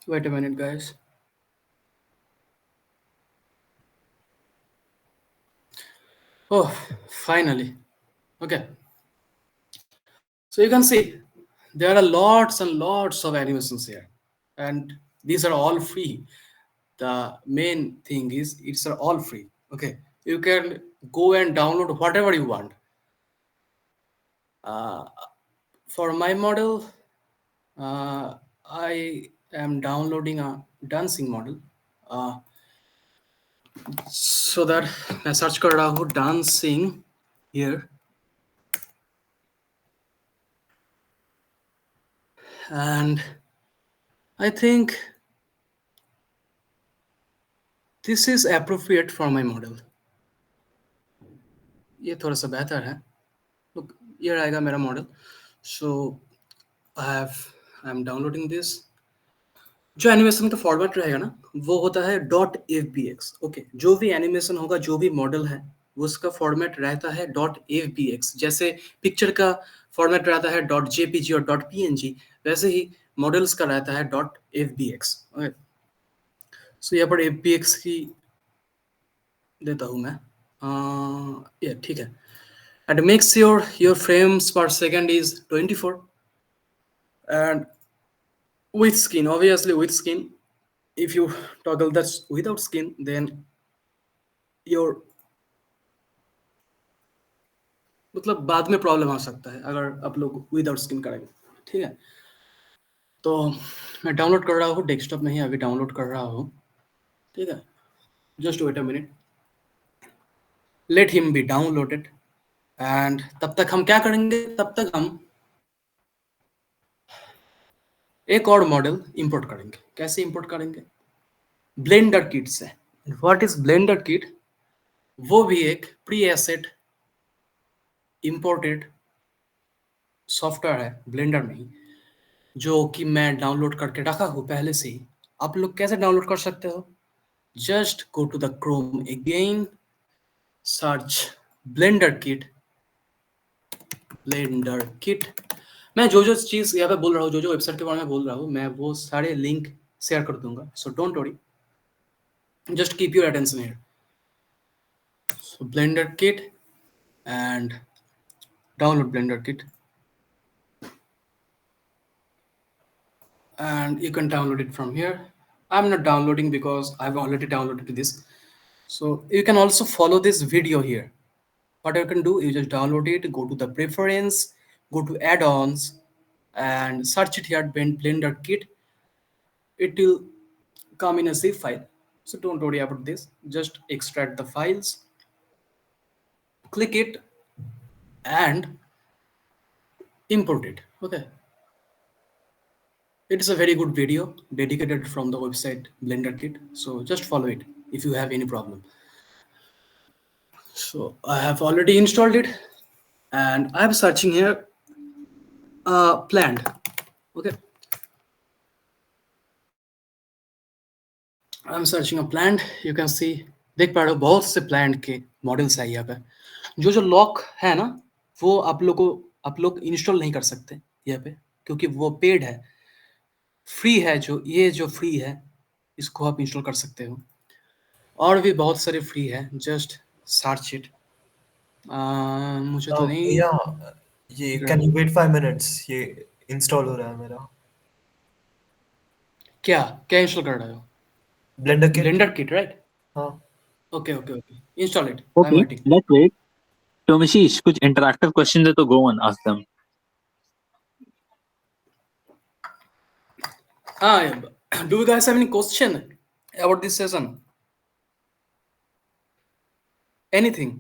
Wait a minute, guys. Oh, finally. Okay. So you can see there are lots and lots of animations here, and these are all free. The main thing is it's all free. Okay, you can go and download whatever you want. For my model, I am downloading a dancing model. So that मैं search कर रहा हूँ dancing here, and I think this is appropriate for my model. ये थोड़ा सा बेहतर है. Look, ये रहेगा मेरा model. So I am downloading this. जो एनिमेशन का फॉर्मेट रहेगा ना, वो होता है .fbx. ओके, जो भी एनिमेशन होगा, जो भी मॉडल है, उसका फॉर्मेट रहता है .fbx. जैसे पिक्चर का फॉर्मेट रहता है .jpg और .png, वैसे ही मॉडल्स का रहता है .fbx. ओके, सो यहाँ पर fbx की देता हूँ मैं. ये ठीक है. And make sure your frames per second is 24, and with skin, obviously with skin. If you toggle that without skin, then your मतलब बाद में प्रॉब्लम आ सकता है अगर आप लोग विदाउट स्किन करेंगे. ठीक है, तो मैं डाउनलोड कर रहा हूँ डेस्कटॉप में ही अभी डाउनलोड कर रहा हूँ. ठीक है, just wait a minute, let him be downloaded. And तब तक हम क्या करेंगे? तब तक हम एक और मॉडल इंपोर्ट करेंगे. कैसे इंपोर्ट करेंगे? ब्लेंडर किट से. What is blender kit? वो भी एक प्री एसेट इंपोर्टेड सॉफ्टवेयर है ब्लेंडर में ही, जो कि मैं डाउनलोड करके रखा हूँ पहले से ही. आप लोग कैसे डाउनलोड कर सकते हो? Just go to the Chrome again, search Blender kit. Blender kit. मैं जो जो चीज़ यहाँ पे बोल रहा हूँ, जो जो वेबसाइट के बारे में बोल रहा हूँ, मैं वो सारे लिंक शेयर कर दूंगा. So don't worry, just keep your attention here. So Blender Kit, and download Blender Kit. and you can download it from here. I'm not downloading because I've already downloaded this. So you can also follow this video here. What you can do, you just download it, go to the preference, go to add-ons, and search it here, Blender Kit. It will come in a zip file. So don't worry about this. Just extract the files, click it, and import it. Okay. It is a very good video dedicated from the website Blender Kit. So just follow it if you have any problem. So I have already installed it, and I'm searching here planned. Okay. I'm searching a planned. You can see, देख पा रहे हो बहुत से planned के models है यहाँ पे. जो लॉक है ना, वो आप लोग इंस्टॉल नहीं कर सकते यहाँ पे, क्योंकि वो पेड है. फ्री है, जो फ्री है इसको आप इंस्टॉल कर सकते हो. और भी बहुत सारे फ्री है, जस्ट सर्च इट. मुझे तो नहीं. भैया ये कैन यू वेट 5 मिनट्स, ये इंस्टॉल हो रहा है मेरा. क्या इंस्टॉल कर रहे हो? Blender kit right? हाँ. Okay, install it. Okay, let's wait. तो Mishish, कुछ interactive questions है तो go on, ask them. Do you guys have any question about this session? Anything?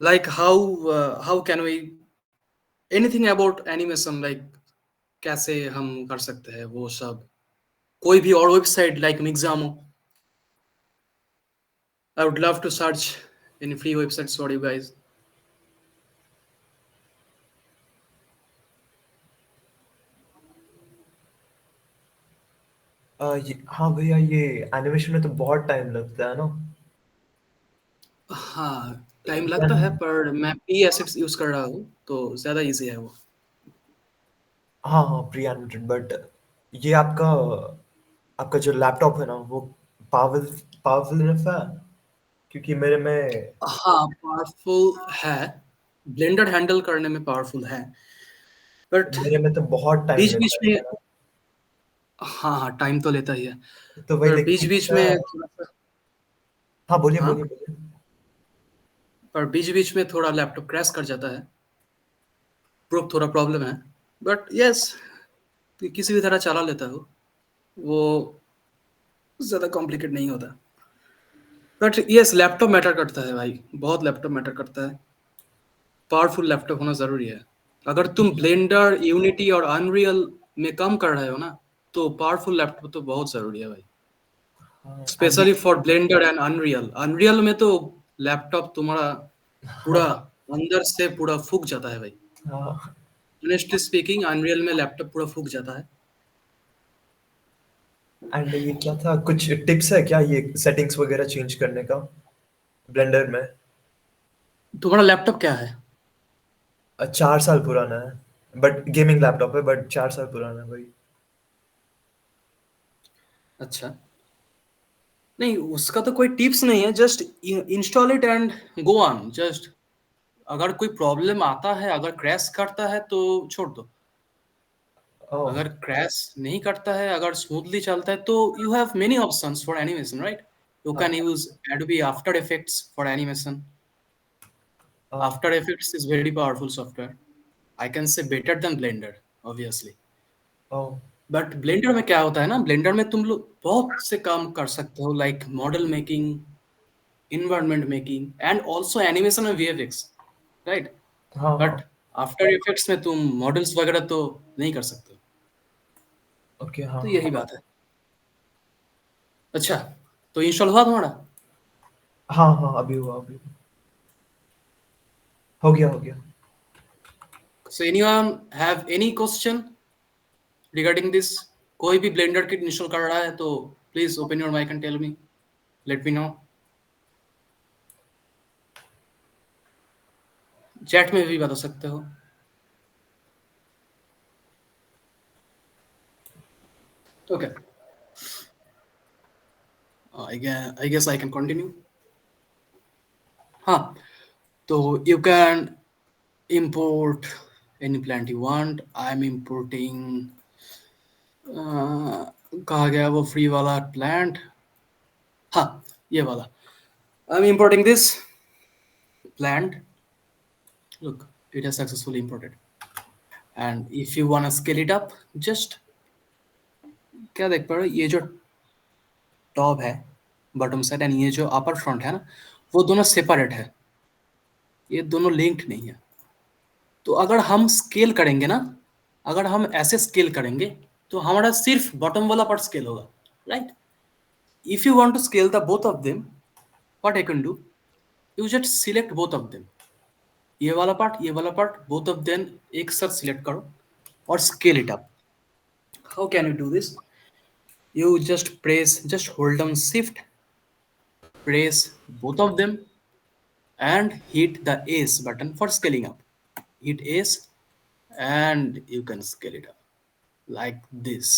Like how can we, anything about animation, like कैसे हम कर सकते हैं वो सब, कोई भी और website like Mixamo. I would love to search any free websites for you guys. हाँ भैया, ये एनिमेशन में तो बहुत टाइम लगता है ना. हाँ, टाइम लगता है, पर मैं P Assets यूज कर रहा हूँ तो ज्यादा इजी है वो. हाँ प्री एनिमेटेड. बट ये आपका जो लैपटॉप है ना, वो पावरफुल इनफ है, क्योंकि मेरे में. हाँ, पावरफुल है, ब्लेंडर हैंडल करने में पावरफुल है, बट मेरे में तो बहुत टाइम बीच में. हाँ, टाइम तो लेता ही है, तो वही बीच में. हाँ बोलिए. पर बीच में थोड़ा लैपटॉप क्रैश कर जाता है, प्रूफ थोड़ा प्रॉब्लम है, बट यस किसी भी तरह चला लेता हो, वो ज्यादा कॉम्प्लिकेट नहीं होता. बट यस, लैपटॉप मैटर करता है भाई, बहुत लैपटॉप मैटर करता है. पावरफुल लैपटॉप होना जरूरी है. अगर तुम ब्लेंडर, यूनिटी और अनरियल में काम कर रहे हो ना, तो पावरफुल लैपटॉप तो बहुत जरूरी है भाई, specially for blender and unreal में तो लैपटॉप तुम्हारा पूरा अंदर से पूरा फूक जाता है भाई. ऑनेस्टली स्पीकिंग, अनरियल में लैपटॉप पूरा फूक जाता है. एंड ये क्या था, कुछ टिप्स है क्या ये सेटिंग्स वगैरह चेंज करने का ब्लेंडर में? तुम्हारा लैपटॉप क्या है? 4 साल पुराना है, बट गेमिंग लैपटॉप है, बट 4 साल पुराना है भाई. अच्छा, नहीं उसका तो कोई टिप्स नहीं है, just install it and go on. Just अगर कोई प्रॉब्लम आता है, अगर क्रैश करता है तो छोड़ दो. अगर क्रैश नहीं करता है, अगर स्मूथली चलता है, तो you have many options for animation, right? You can use Adobe After Effects for animation. After Effects is very powerful software. I can say better than Blender, obviously. But blender में क्या होता है ना, blender में तुम लोग बहुत से काम कर सकते हो, like model making, environment making, and also animation और VFX, right? But after effects में तुम मॉडल्स वगैरह तो नहीं कर सकते. ओके. तो यही बात है. अच्छा, तो इंस्टॉल हुआ तुम्हारा? हाँ अभी हुआ. हो गया. So anyone have any question regarding this? कोई भी ब्लेंडर किट इंस्टॉल कर रहा है तो please open your mic and tell me, let me know. Chat में भी बता सकते हो. Okay, I guess I can continue. हाँ, तो you can import any plant you want. I'm importing कहाँ गया वो free वाला plant? हाँ, ये वाला. I'm importing this plant. Look, it has successfully imported. And if you wanna scale it up, just क्या देख पा रहे हो, ये जो टॉप है बॉटम साइड एंड ये जो अपर फ्रंट है ना, वो दोनों सेपरेट है, ये दोनों लिंक्ड नहीं है. तो अगर हम स्केल करेंगे ना, अगर हम ऐसे स्केल करेंगे तो हमारा सिर्फ बॉटम वाला पार्ट स्केल होगा, right? If you want to scale the both of them, what I can do, you just select both of them. ये वाला पार्ट बोथ ऑफ देम एक साथ सिलेक्ट करो और scale it up. How can you do this? You just hold down shift, press both of them and hit the S button for scaling up. Hit S and you can scale it up like this.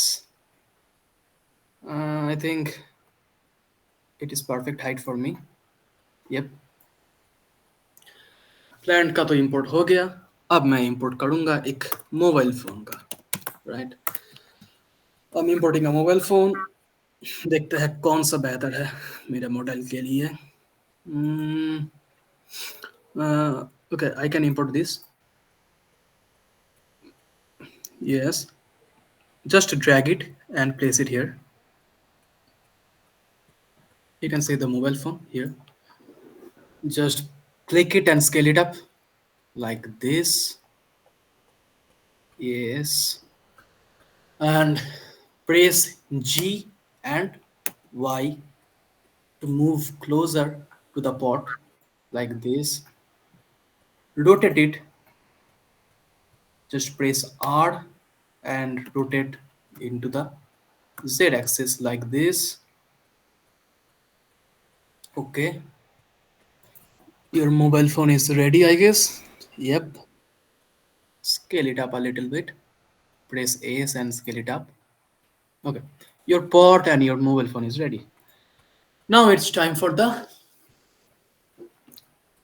I think it is perfect height for me. Yep. Plant का तो import हो गया. अब मैं import करूंगा एक mobile phone का, right? I'm importing a mobile phone. देखते हैं कौन सा बेहतर है मेरे मॉडल के लिए. Okay, I can import this. Yes, just drag it and place it here. You can see the mobile phone here. Just click it and scale it up like this. Yes, and press G and Y to move closer to the pot like this. Rotate it. Just press R and rotate into the Z axis like this. Okay, your mobile phone is ready, I guess. Yep. Scale it up a little bit. Press S and scale it up. Okay, your pot and your mobile phone is ready. Now it's time for the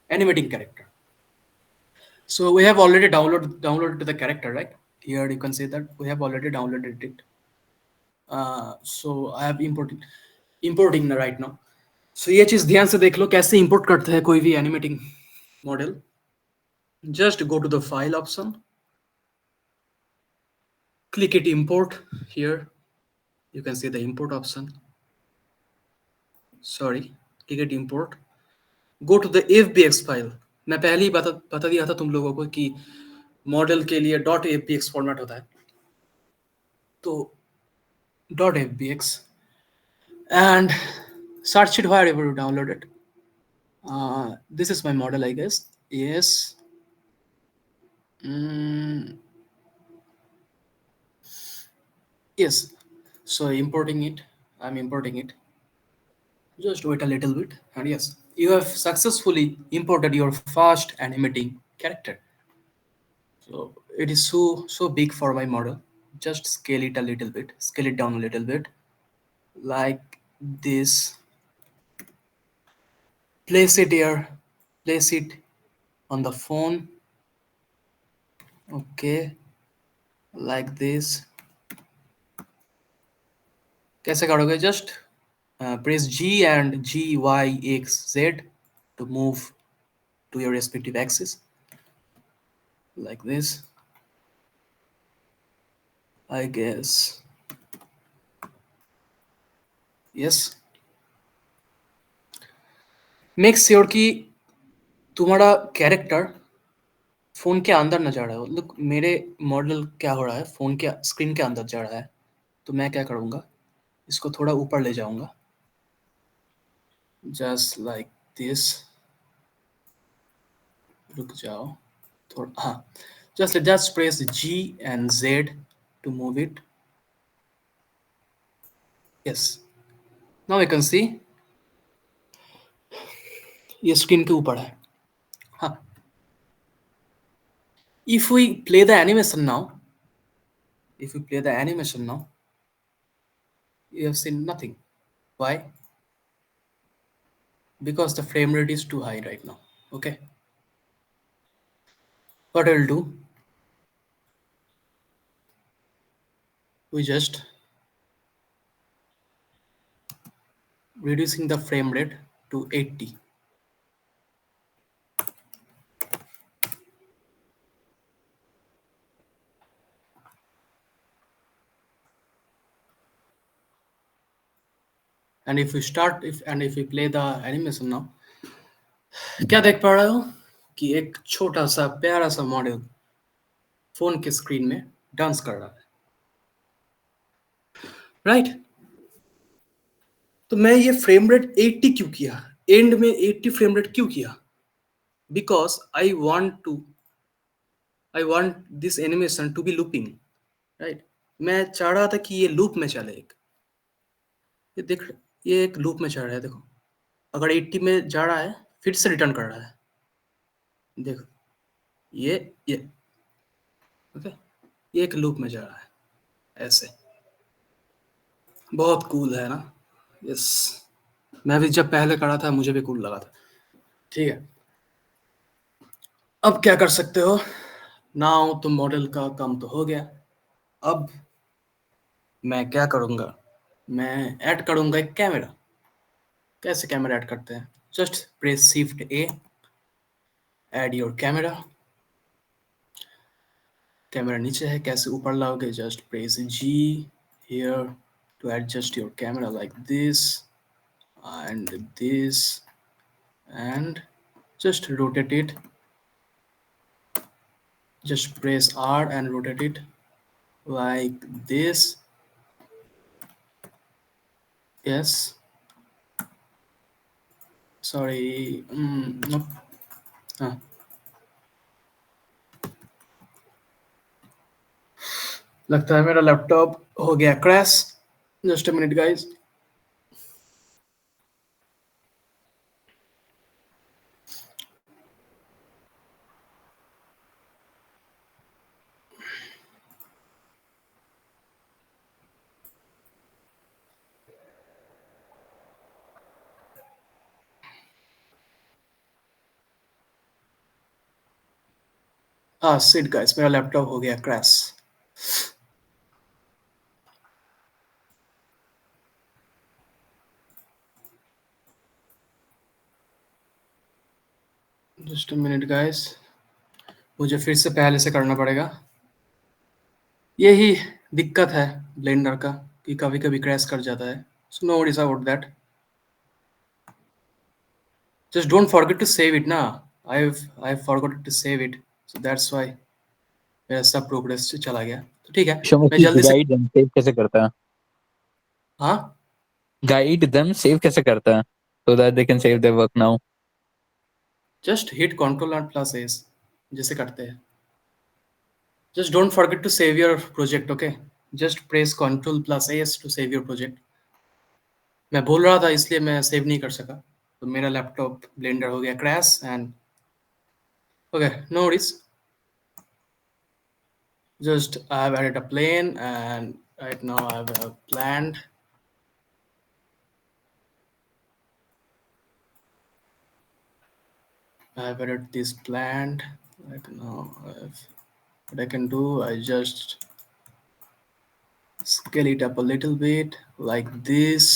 animating character. So we have already downloaded the character, right? Here you can see that we have already downloaded it. So I have importing right now. So ये चीज ध्यान से देख लो कैसे import करते हैं कोई भी animating model. Just go to the file option, click it import. Here you can see the import option. Sorry, click it import. Go to the fbx file. मैं पहले ही बता दिया था तुम लोगों को कि मॉडल के लिए .fbx फॉर्मेट होता है, तो .fbx and search it wherever you download it. This is my model, I guess. Yes. Yes, so importing it, I'm importing it. Just wait a little bit, and yes, you have successfully imported your first animating character. So it is so big for my model. Just scale it a little bit, scale it down a little bit like this. Place it here, place it on the phone. Okay, like this. कैसे करोगे? Just press G and G, Y, X, Z to move to your respective axis like this, I guess. Yes. Make sure कि तुम्हारा character phone के अंदर न जा रहा हो. लुक, मेरे मॉडल क्या हो रहा है, फोन के स्क्रीन के अंदर जा रहा है. तो मैं क्या करूँगा, इसको थोड़ा ऊपर ले जाऊँगा, जस्ट लाइक दिस. रुक जाओ थोड़ा. हाँ, just press G and Z to move it. Yes, now you can see ये स्क्रीन के ऊपर है. हाँ, if we play the animation now, you have seen nothing. Why? Because the frame rate is too high right now. Okay, what I will do, we just reducing the frame rate to 80. And if we play the animation now, क्या देख पा रहे हो कि एक छोटा सा प्यारा सा मॉडल फोन के स्क्रीन में डांस कर रहा है, राइट? तो मैं ये फ्रेम रेट 80 क्यों किया, एंड में 80 फ्रेम रेट क्यों किया? Because I want this animation to be looping, right? मैं चाह रहा था कि ये लूप में चले। ये देख, ये एक लूप में चल रहा है, देखो। अगर 80 में जा रहा है फिर से रिटर्न कर रहा है, देखो ये ओके, ये एक लूप में जा रहा है ऐसे। बहुत कूल है ना? यस, मैं भी जब पहले करा था मुझे भी कूल लगा था। ठीक है, अब क्या कर सकते हो? नाउ तो मॉडल का काम तो हो गया। अब मैं क्या करूंगा, मैं ऐड करूंगा एक कैमरा। कैसे कैमरा ऐड करते हैं? Just press shift A, add your camera. Camera नीचे है, कैसे ऊपर लाओगे? Just press G here to adjust your camera like this and just rotate it. Just press R and rotate it like this. Yes, sorry, no. हाँ, लगता है मेरा laptop हो गया crash. Just a minute guys. हाँ seat guys, मेरा laptop हो गया crash. Just a minute guys, मुझे फिर से पहले से करना पड़ेगा। यही दिक्कत है ब्लेंडर का कि कभी कभी क्रैश कर जाता है। So no worries about that. Just don't forget to save it ना। I've forgot to save it, so that's why मेरा सब प्रोग्रेस से चला गया। तो ठीक है, मैं जल्दी से गाइड देम सेव कैसे करता है? हाँ, गाइड देम सेव कैसे करता है so that they can save their work now? Just hit control and plus S जैसे करते हैं। Just don't forget to save your project, okay? Just press control plus S to save your project. मैं बोल रहा था इसलिए मैं save नहीं कर सका, तो मेरा लैपटॉप ब्लेंडर हो गया crash and okay, no worries. Just I have added a plane and right now I have planned. I have added this plant. Right now, what I can do, I just scale it up a little bit like this,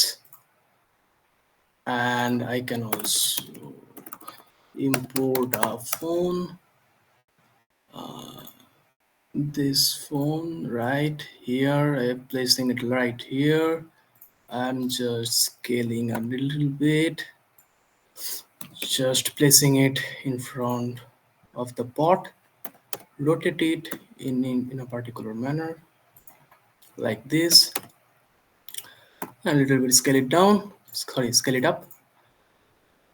and I can also import a phone. This phone right here, I'm placing it right here. I'm just scaling a little bit, just placing it in front of the pot, rotate it in a particular manner like this, and a little bit scale it down, scale it up,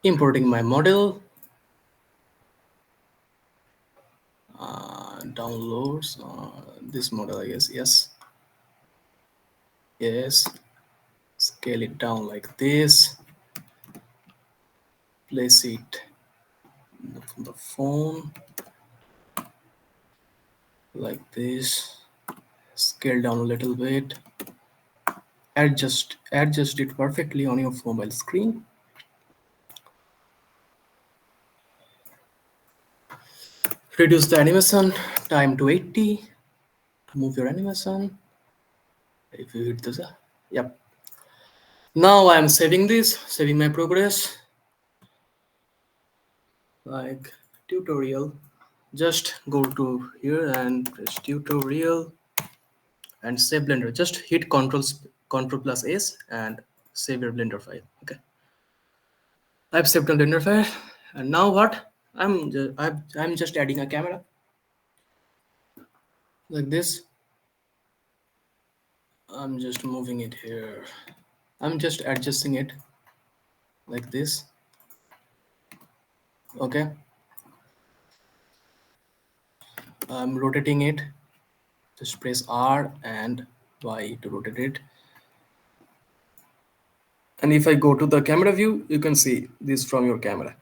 importing my model, downloads this model, I guess. Yes, scale it down like this, place it on the phone like this, scale down a little bit, adjust it perfectly on your mobile screen. Reduce the animation time to 80 to move your animation. If you hit this, yep. Now I am saving this, saving my progress. Like tutorial, just go to here and press tutorial and save Blender. Just hit Control plus S and save your Blender file. Okay, I've saved the Blender file, and now what? I'm just adding a camera like this. I'm just moving it here. I'm just adjusting it like this. Okay, I'm rotating it. Just press R and Y to rotate it. And if I go to the camera view, you can see this from your camera.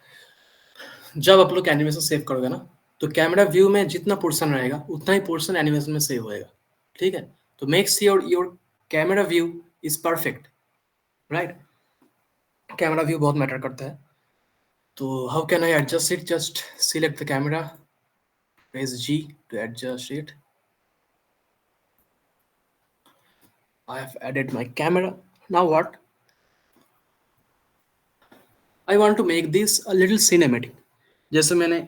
जब आप लोग animation save करोगे ना, तो camera view में जितना portion रहेगा उतना ही पोर्शन एनिमेशन में सेव होएगा. ठीक है, तो make sure your camera view is perfect, right. Camera view बहुत मैटर करता है. तो how can I adjust it? Just select the camera, press G to adjust it. I have added my camera. Now what? I want to make this a little cinematic. जैसे मैंने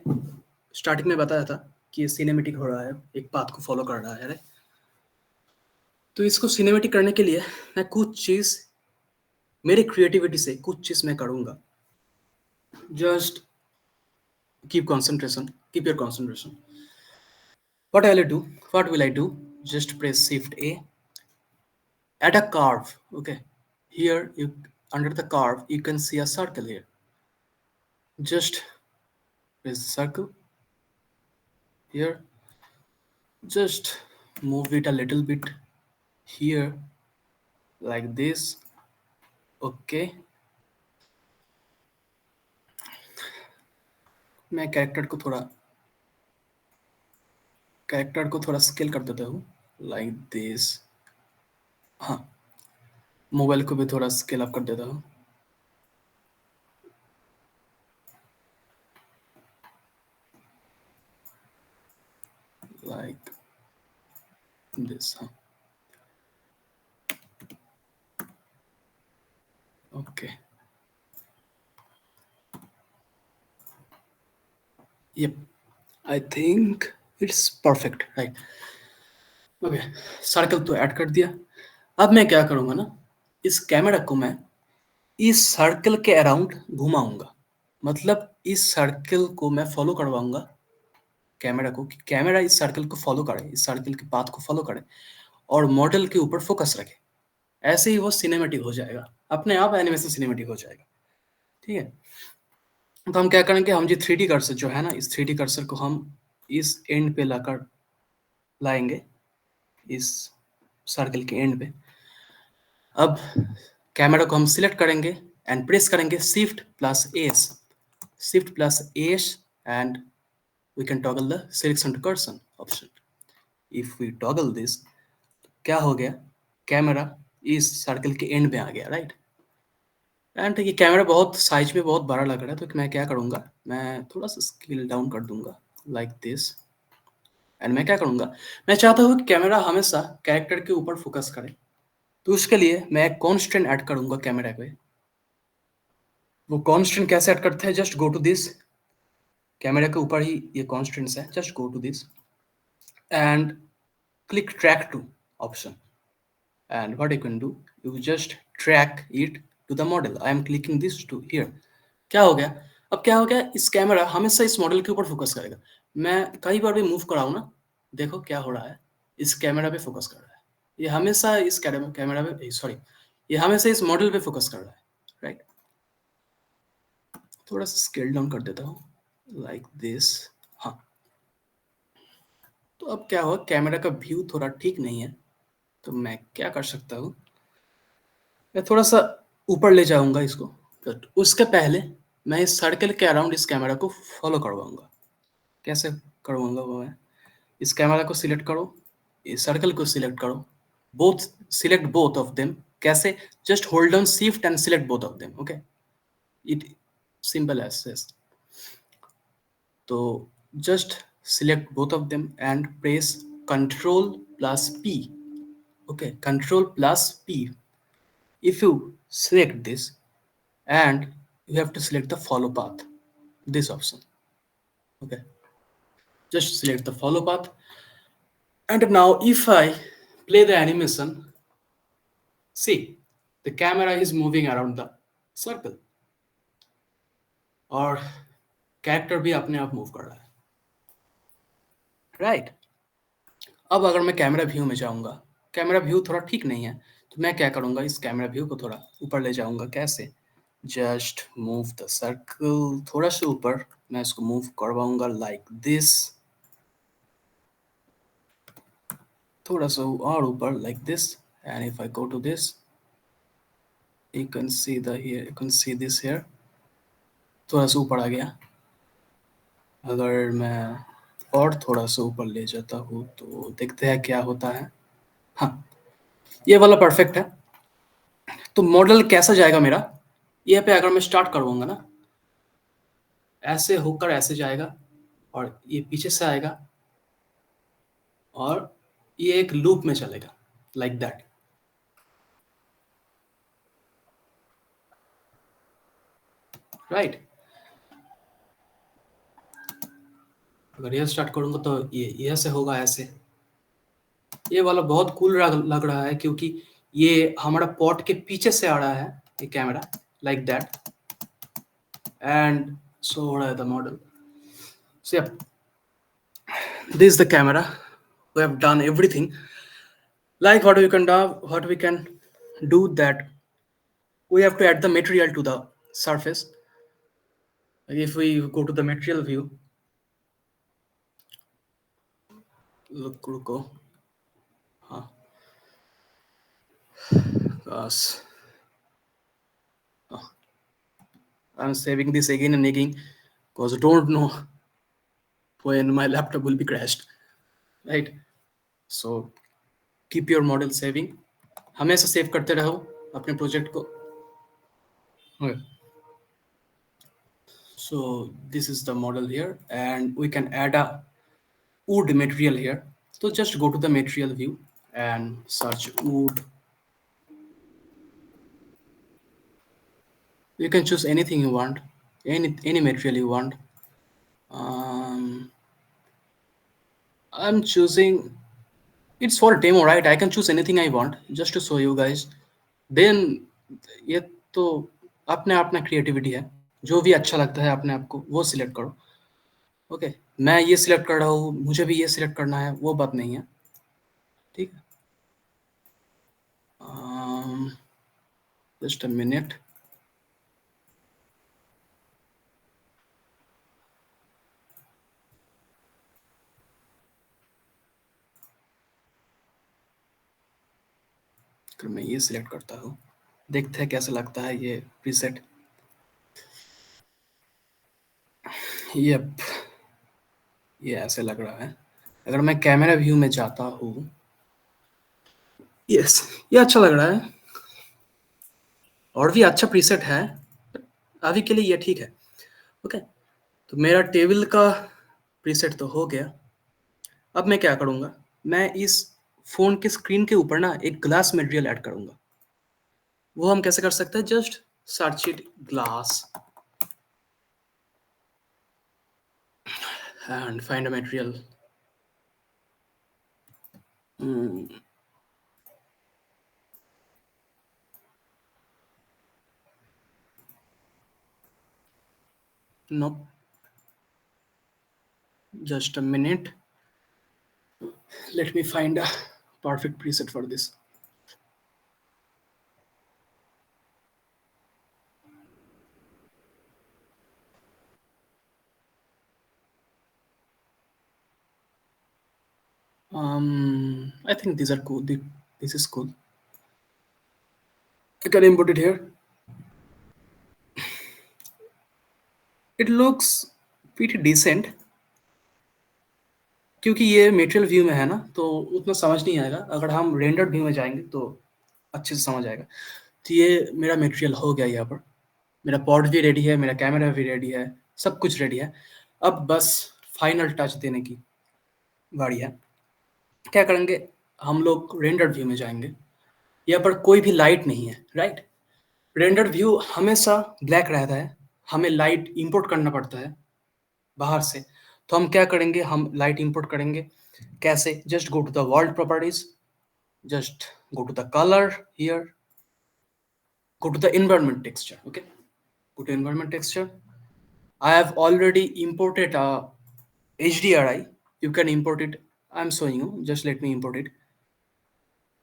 starting में बताया था कि ये सिनेमेटिक हो रहा है, एक पाथ को फॉलो कर रहा है, राइट. तो इसको सिनेमेटिक करने के लिए मैं कुछ चीज मेरी क्रिएटिविटी से कुछ चीज मैं करूंगा. Just keep concentration, keep your concentration. What will I do? Just press Shift A. Add a curve. Okay, here you under the curve you can see a circle here. Just press the circle here. Just move it a little bit here like this. Okay, मैं character को थोड़ा scale कर देता हूँ like this. हाँ, mobile को भी थोड़ा स्केल अप कर देता हूँ. Like this. Huh? Okay. Yep. I think it's perfect, right? Okay. Circle तो ऐड कर दिया. अब मैं क्या करूंगा ना, इस कैमरा को मैं इस सर्कल के अराउंड घुमाऊंगा. मतलब इस सर्कल को मैं फॉलो करवाऊंगा कैमरा को, कि कैमरा इस सर्कल को फॉलो करे, इस सर्कल के पाथ को फॉलो करे और मॉडल के ऊपर फोकस रखे. ऐसे ही वो सिनेमेटिक हो जाएगा, अपने आप एनिमेशन सिनेमेटिक हो जाएगा. ठीक है, तो हम क्या करेंगे, हम जो 3D कर्सर जो है ना, इस 3D कर्सर को हम इस एंड पे लाएंगे, इस सर्कल के एंड पे. अब कैमरा को हम सिलेक्ट करेंगे एंड प्रेस करेंगे Shift plus S and we can toggle the selection to cursor option. If we toggle this, क्या हो गया, कैमरा इस सर्कल के एंड पे आ गया, राइट. एंड ये कैमरा बहुत साइज में बहुत बड़ा लग रहा है, तो मैं क्या करूंगा, मैं थोड़ा सा स्केल डाउन कर दूंगा लाइक दिस. एंड मैं क्या करूंगा, मैं चाहता हूँ कि कैमरा हमेशा कैरेक्टर के ऊपर फोकस करे. तो उसके लिए मैं एक कॉन्स्टेंट ऐड करूंगा कैमरा पे. वो कॉन्स्टेंट कैसे ऐड करते हैं, just go to this. Camera के ऊपर ही ये कॉन्स्टेंट्स है, just go to this and click track to option. And what you can do, you just track it to the model. I am clicking this to here. क्या हो गया, अब क्या हो गया, इस कैमरा हमेशा इस मॉडल के ऊपर फोकस करेगा. मैं कई बार भी मूव कराऊं ना, देखो क्या हो रहा है, इस कैमरा पे फोकस कर रहा है. ये हमेशा इस कैमरा पे, सॉरी, ये हमेशा इस मॉडल पे फोकस कर रहा है, राइट. थोड़ा सा स्केल डाउन कर देता हूँ लाइक दिस. हाँ, तो अब क्या हुआ, कैमरा का व्यू थोड़ा ठीक नहीं है, तो मैं क्या कर सकता हूँ, मैं थोड़ा सा ऊपर ले जाऊंगा इसको. बट उसके पहले मैं इस सर्कल के अराउंड इस कैमरा को फॉलो करवाऊंगा. कैसे करवाऊंगा वो, मैं इस कैमरा को सिलेक्ट करो, इस सर्कल को सिलेक्ट करो, सिलेक्ट बोथ ऑफ देम. कैसे, just hold down shift and select both of them. Okay, it simple as this. तो just select both of them and press Control plus P. Okay, Control plus P. If you select this, and you have to select the follow path, this option. Okay, just select the follow path. And now if I play the animation, see, the camera is moving around the circle, और character भी अपने आप move कर रहा है, right? अब अगर मैं कैमरा व्यू में जाऊंगा, कैमरा व्यू थोड़ा ठीक नहीं है, तो मैं क्या करूंगा, इस कैमरा व्यू को थोड़ा ऊपर ले जाऊंगा। कैसे? जस्ट मूव द सर्कल थोड़ा सा ऊपर, मैं इसको मूव करवाऊंगा लाइक दिस, थोड़ा सा और ऊपर like this, and if I go to this, you can see the here, you can see this here, थोड़ा सा ऊपर आ गया। अगर मैं और थोड़ा सा ऊपर ले जाता हूँ तो देखते हैं क्या होता है। हाँ, ये वाला परफेक्ट है। तो मॉडल कैसा जाएगा मेरा, ये पे अगर मैं स्टार्ट करवाऊंगा ना, ऐसे होकर ऐसे जाएगा, और ये पीछे से आएगा, और ये एक लूप में चलेगा लाइक दैट। राइट? अगर ये स्टार्ट करूंगा तो ये ऐसे होगा, ऐसे। ये वाला बहुत कूल लग रहा है, क्योंकि ये हमारा पॉट के पीछे से आ रहा है, ये camera like that, and so what are the model. So yeah, this is the camera. We have done everything. Like what we can do that, we have to add the material to the surface. If we go to the material view, रुको, हाँ, gosh, I'm saving this again and again because I don't know when my laptop will be crashed, right? So keep your model saving, हमेशा save करते रहो अपने project को। Okay. So this is the model here, and we can add a wood material here. So just go to the material view and search wood. You can choose anything you want, any material you want. I'm choosing, it's for demo, right? I can choose anything I want just to show you guys. Then ये तो अपने अपना creativity है, जो भी अच्छा लगता है अपने आप को वो सिलेक्ट करो। ओके, मैं ये सिलेक्ट कर रहा हूँ, मुझे भी ये सिलेक्ट करना है, वो बात नहीं है, ठीक है? Just a minute. अगर मैं ये सिलेक्ट करता हूँ, देखते हैं कैसा लगता है ये प्रीसेट। यप, ये ऐसे लग रहा है। अगर मैं कैमरा व्यू में जाता हूँ, यस, ये अच्छा लग रहा है, और भी अच्छा प्रीसेट है, अभी के लिए ये ठीक है। ओके, तो मेरा टेबल का प्रीसेट तो हो गया। अब मैं क्या करूँगा, मैं इस फोन के स्क्रीन के ऊपर ना एक ग्लास मटेरियल ऐड करूँगा। वो हम कैसे कर सकते हैं, just search it glass and find a material. Nope. Just a minute. Let me find a perfect preset for this. I think these are cool. This is cool. I can input it here. It looks pretty decent. क्योंकि ये material view में है ना, तो उतना समझ नहीं आएगा। अगर हम रेंडर्ड व्यू में जाएंगे तो अच्छे से समझ आएगा। तो ये मेरा मेटेरियल हो गया, यहाँ पर मेरा पॉड भी रेडी है, मेरा कैमरा भी रेडी है, सब कुछ रेडी है। अब बस फाइनल टच देने की बारी है। क्या करेंगे, हम लोग रेंडर्ड व्यू में जाएंगे। यहाँ पर कोई भी लाइट नहीं है, राइट। रेंडर्ड व्यू हमेशा ब्लैक रहता है, हमें लाइट इंपोर्ट करना पड़ता है बाहर से। तो हम क्या करेंगे, हम लाइट इंपोर्ट करेंगे। कैसे? Just go to the world properties, just go to the color here, go to the environment texture. Okay, go to environment texture. I have already imported a HDRI. You can import it. I'm showing you, just let me import it.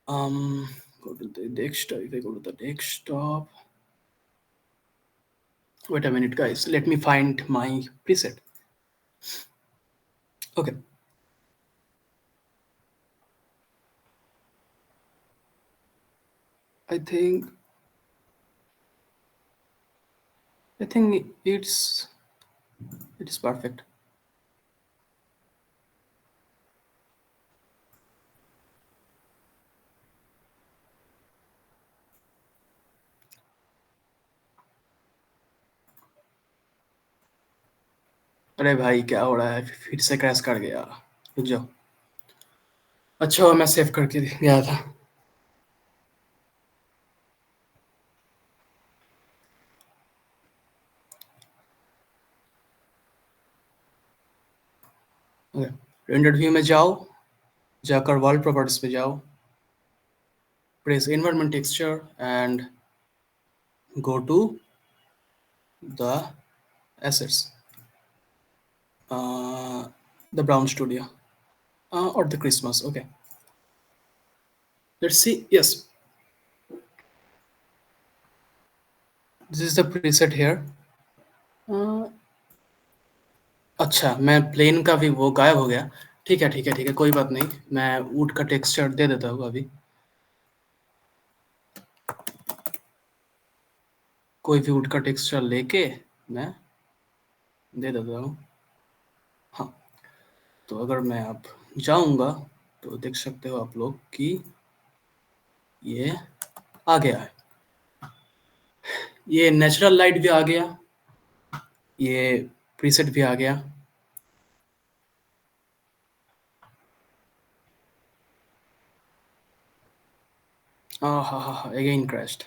Go to the desktop. If I go to the desktop, wait a minute guys, let me find my preset. Okay, I think it's perfect. अरे भाई क्या हो रहा है, फिर से crash कर गया। रुक जाओ। अच्छा मैं सेव करके गया था। रेंडर्ड व्यू में जाओ, जाकर वर्ल्ड प्रॉपर्टीज पे जाओ, press environment texture and go to the assets, the brown studio or the Christmas. Okay, let's see. Yes, this is the preset here. अच्छा मैं प्लेन का भी वो गायब हो गया। ठीक है ठीक है ठीक है, कोई बात नहीं, मैं वुड का टेक्सचर दे देता हूँ अभी। कोई भी वुड का टेक्सचर लेके मैं दे देता हूँ। हाँ, तो अगर मैं अब जाऊंगा तो देख सकते हो आप लोग कि ये आ गया है। ये नेचुरल लाइट भी आ गया, ये प्रीसेट भी आ गया। हाँ, अगेन क्रैश्ड।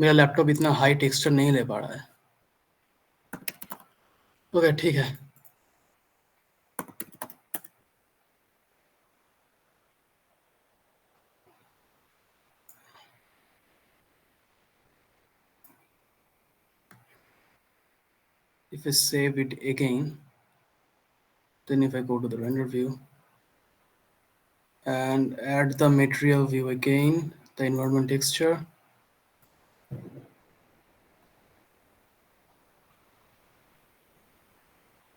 मेरा लैपटॉप इतना हाई टेक्सचर नहीं ले पा रहा है। ओके ठीक है। If I save it again, then if I go to the render view and add the material view again, the environment texture,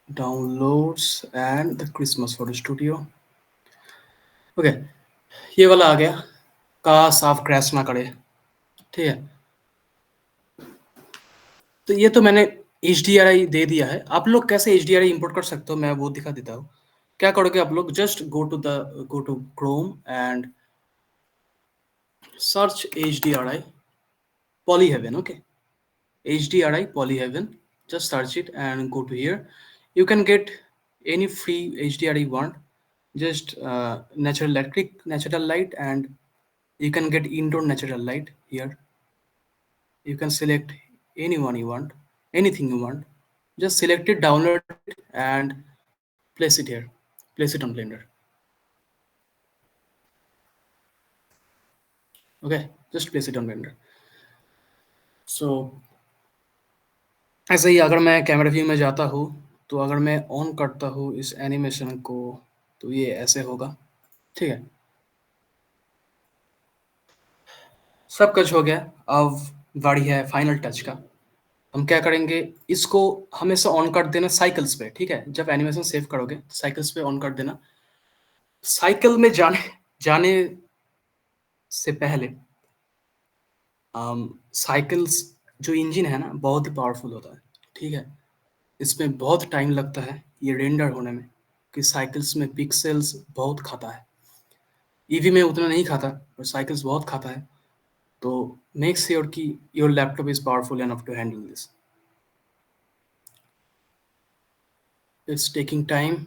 downloads and the Christmas photo studio. Okay ये वाला आ गया, काश आप क्रैश ना करे। ठीक है, तो ये तो मैंने HDRI दे दिया है। आप लोग कैसे HDRI इंपोर्ट कर सकते हो मैं वो दिखा देता हूँ। क्या करोगे आप लोग, just go to Chrome and search HDRI Polyhaven. Okay, HDRI Polyhaven, just search it and go to here. You can get any free HDRI you want, just natural light, and you can get indoor natural light here. You can select anyone you want, anything you want, just select it, download it and place it here, place it on Blender. Okay, just place it on Blender. So ऐसे ही अगर मैं camera view में जाता हूँ तो अगर मैं on करता हूँ इस एनिमेशन को तो ये ऐसे होगा। ठीक है, सब कुछ हो गया। अब बारी है फाइनल टच का। हम क्या करेंगे, इसको हमेशा ऑन कर देना साइकिल्स पे। ठीक है, जब एनिमेशन सेव करोगे साइकिल्स पे ऑन कर देना। साइकिल में जाने से पहले साइकिल्स जो इंजन है ना बहुत ही पावरफुल होता है, ठीक है। इसमें बहुत टाइम लगता है ये रेंडर होने में, कि साइकिल्स में पिक्सेल्स बहुत खाता है। ईवी में उतना नहीं खाता और साइकिल्स बहुत खाता है, तो मेक श्योर कि your laptop is powerful enough to handle this. It's taking time.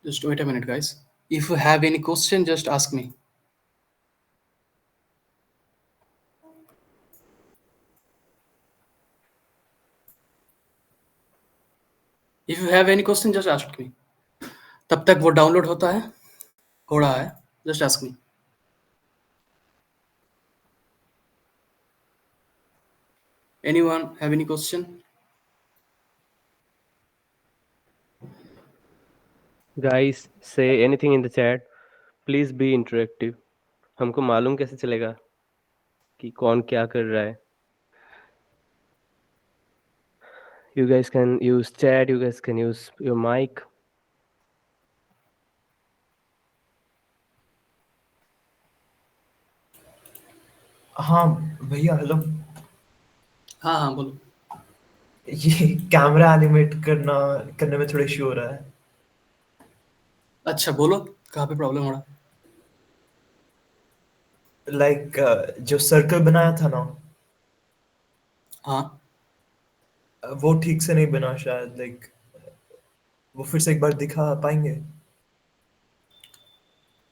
Just wait a minute, guys. If you have any question, just ask me. If you have any question, just ask me. तब तक वो download होता है, हो रहा है, just ask me. Anyone have any question? Guys, say anything in the chat. Please be interactive. हमको मालूम कैसे चलेगा कि कौन क्या कर रहा है? You guys can use chat. You guys can use your mic. हाँ भैया, हेलो। हाँ हाँ बोलो। ये कैमरा एनिमेट करने में थोड़ा इश्यू हो रहा है। अच्छा बोलो, कहाँ पे प्रॉब्लम हो रहा है? लाइक जो सर्कल बनाया था ना, हाँ वो ठीक से नहीं बना शायद। लाइक वो फिर से एक बार दिखा पाएंगे?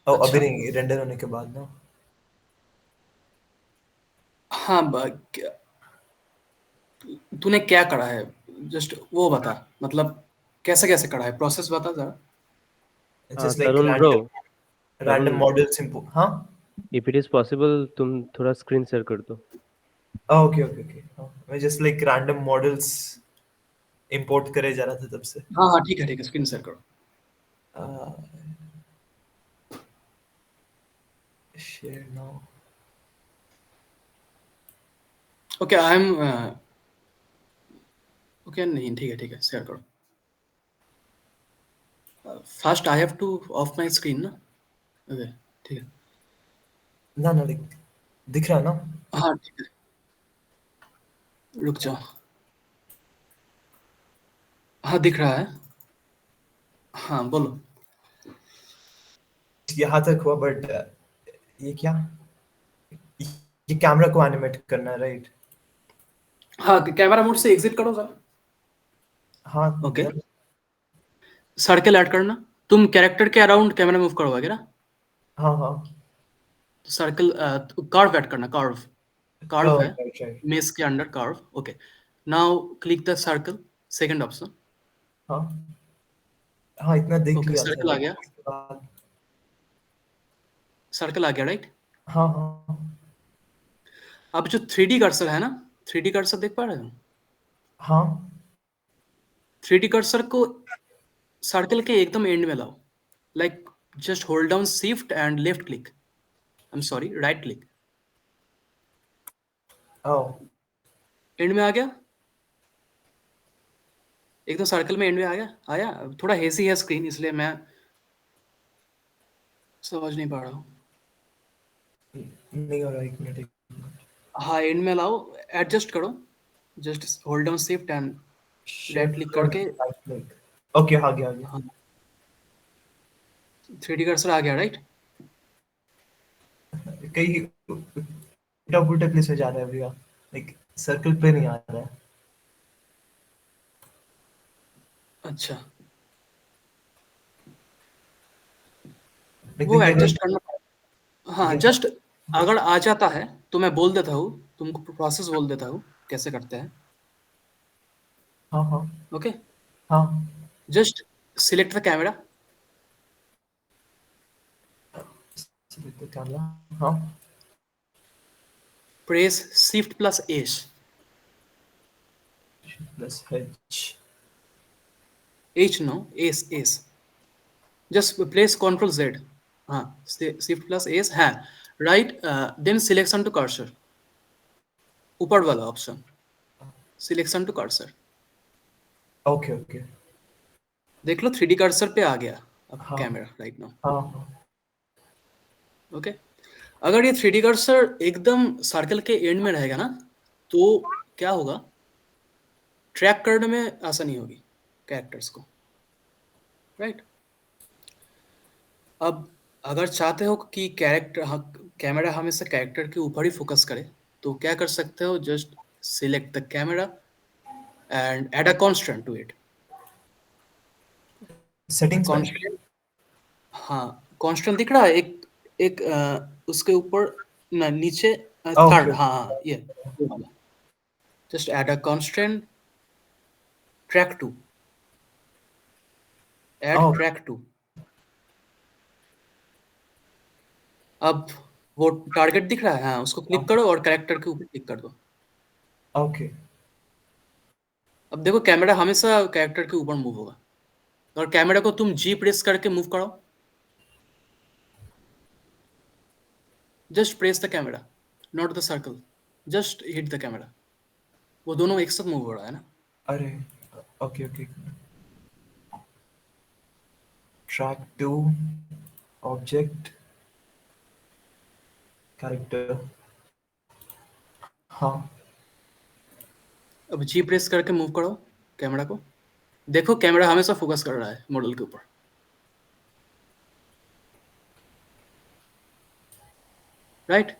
अभी अच्छा। नहीं, रेंडर होने के बाद ना। हाँ तूने क्या करा है, जस्ट वो बता, मतलब कैसे कैसे करा है, प्रोसेस बता जरा। जस्ट लाइक तरुण ब्रो, रैंडम तरुण, मॉडल्स इंपोर्ट। हाँ if it is possible, तुम थोड़ा स्क्रीन शेयर कर दो. Okay okay okay. मैं just like random models import करे जा रहा था तब से। हाँ हाँ ठीक है, स्क्रीन शेयर करो। Share now. Okay I am okay, नहीं ठीक है शेयर करो। First I have two of my screen ना। ओके ठीक है। ना लाइक दिख रहा है ना? हाँ ठीक है, रुक जाओ। हाँ दिख रहा है, हाँ बोलो। यहाँ तक हुआ, बट ये क्या? ये कैमरा को एनिमेट करना है, राइट? हाँ कैमरा मोड से एग्जिट करो जरा। हाँ ओके डन। सर्कल ऐड करना, तुम कैरेक्टर के अराउंड कैमरा मूव करोगे ना, हाँ हाँ। तो सर्कल कर्व ऐड करना, कर्व है राइट राइट। मेस के under curve. Okay now click the circle, second option. हाँ हाँ, इतना देख ओके लिया था सर्कल आ गया, उसके बाद। सर्कल आ गया राइट। हाँ हाँ अब जो 3D कर्सर है ना, 3D कर्सर देख पा रहे हो? हाँ। 3D कर्सर को सर्कल के एकदम एंड में लाओ, like just hold down shift and left click, I am sorry right click. Oh and में आ गया, एकदम सर्कल में एंड में आ गया, आया। थोड़ा हेजी है स्क्रीन इसलिए मैं समझ नहीं पा रहा हूँ। नहीं हो रहा, एक मिनट। हाँ एंड में लाओ, एडजस्ट करो, just hold down shift and right click करके। ओके आ गया आ गया। हाँ 3D कर्सर आ गया राइट। कहीं उल्टा पुल्टा प्लेस में जा रहा है भैया, लाइक सर्कल पे नहीं आ रहा है। अच्छा Like, वो देखिए एडजस्ट करना। हाँ ये- जस्ट अगर आ जाता है तो मैं बोल देता हूँ तुमको, प्रोसेस बोल देता हूँ कैसे करते हैं। हाँ हाँ ओके हाँ। Just select the camera, camera. हाँ press shift plus S, plus H. H no S, just press control Z. हाँ शिफ्ट प्लस एस, हाँ right. Then selection to cursor, ऊपर वाला option, selection to cursor. Okay okay. देख लो 3D cursor पे आ गया अब हाँ कैमरा राइट नाउ। हाँ हाँ ओके, अगर ये 3D कर्सर एकदम सर्कल के एंड में रहेगा ना तो क्या होगा, ट्रैक करने में आसानी होगी कैरेक्टर्स को, राइट। अब अगर चाहते हो कि कैमरा हमेशा कैरेक्टर के ऊपर ही फोकस करे तो क्या कर सकते हो, just select the camera and add a constant to it. Settings में। कांस्टेंट, हाँ कांस्टेंट दिख रहा है एक एक उसके ऊपर ना नीचे, थर्ड, ओके हाँ ये वाला, just add a constant track to, add okay track to. अब वो टारगेट दिख रहा है, हाँ उसको क्लिक करो और कैरेक्टर के ऊपर क्लिक कर दो। ओके अब देखो कैमरा हमेशा कैरेक्टर के ऊपर मूव होगा, और कैमरा को तुम जी प्रेस करके मूव करो, just press the camera not the circle, just hit the camera, वो दोनों एक साथ मूव हो रहा है ना। अरे okay okay track to object character हाँ अब जी प्रेस करके मूव करो कैमरा को, देखो कैमरा हमेशा फोकस कर रहा है मॉडल के ऊपर। राइट,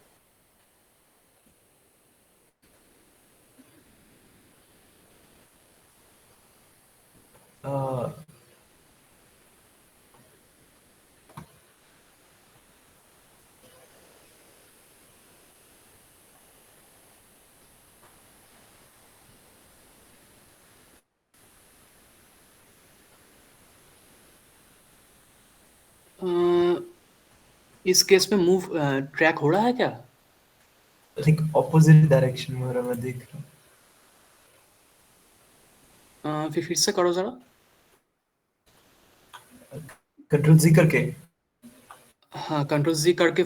uh, इस केस में मूव ट्रैक हो रहा है क्या? लाइक ऑपोजिट डायरेक्शन में हो रहा है, मैं देख रहा हूँ। फिर से करो जरा। कंट्रोल जी करके हाँ कंट्रोल जी करके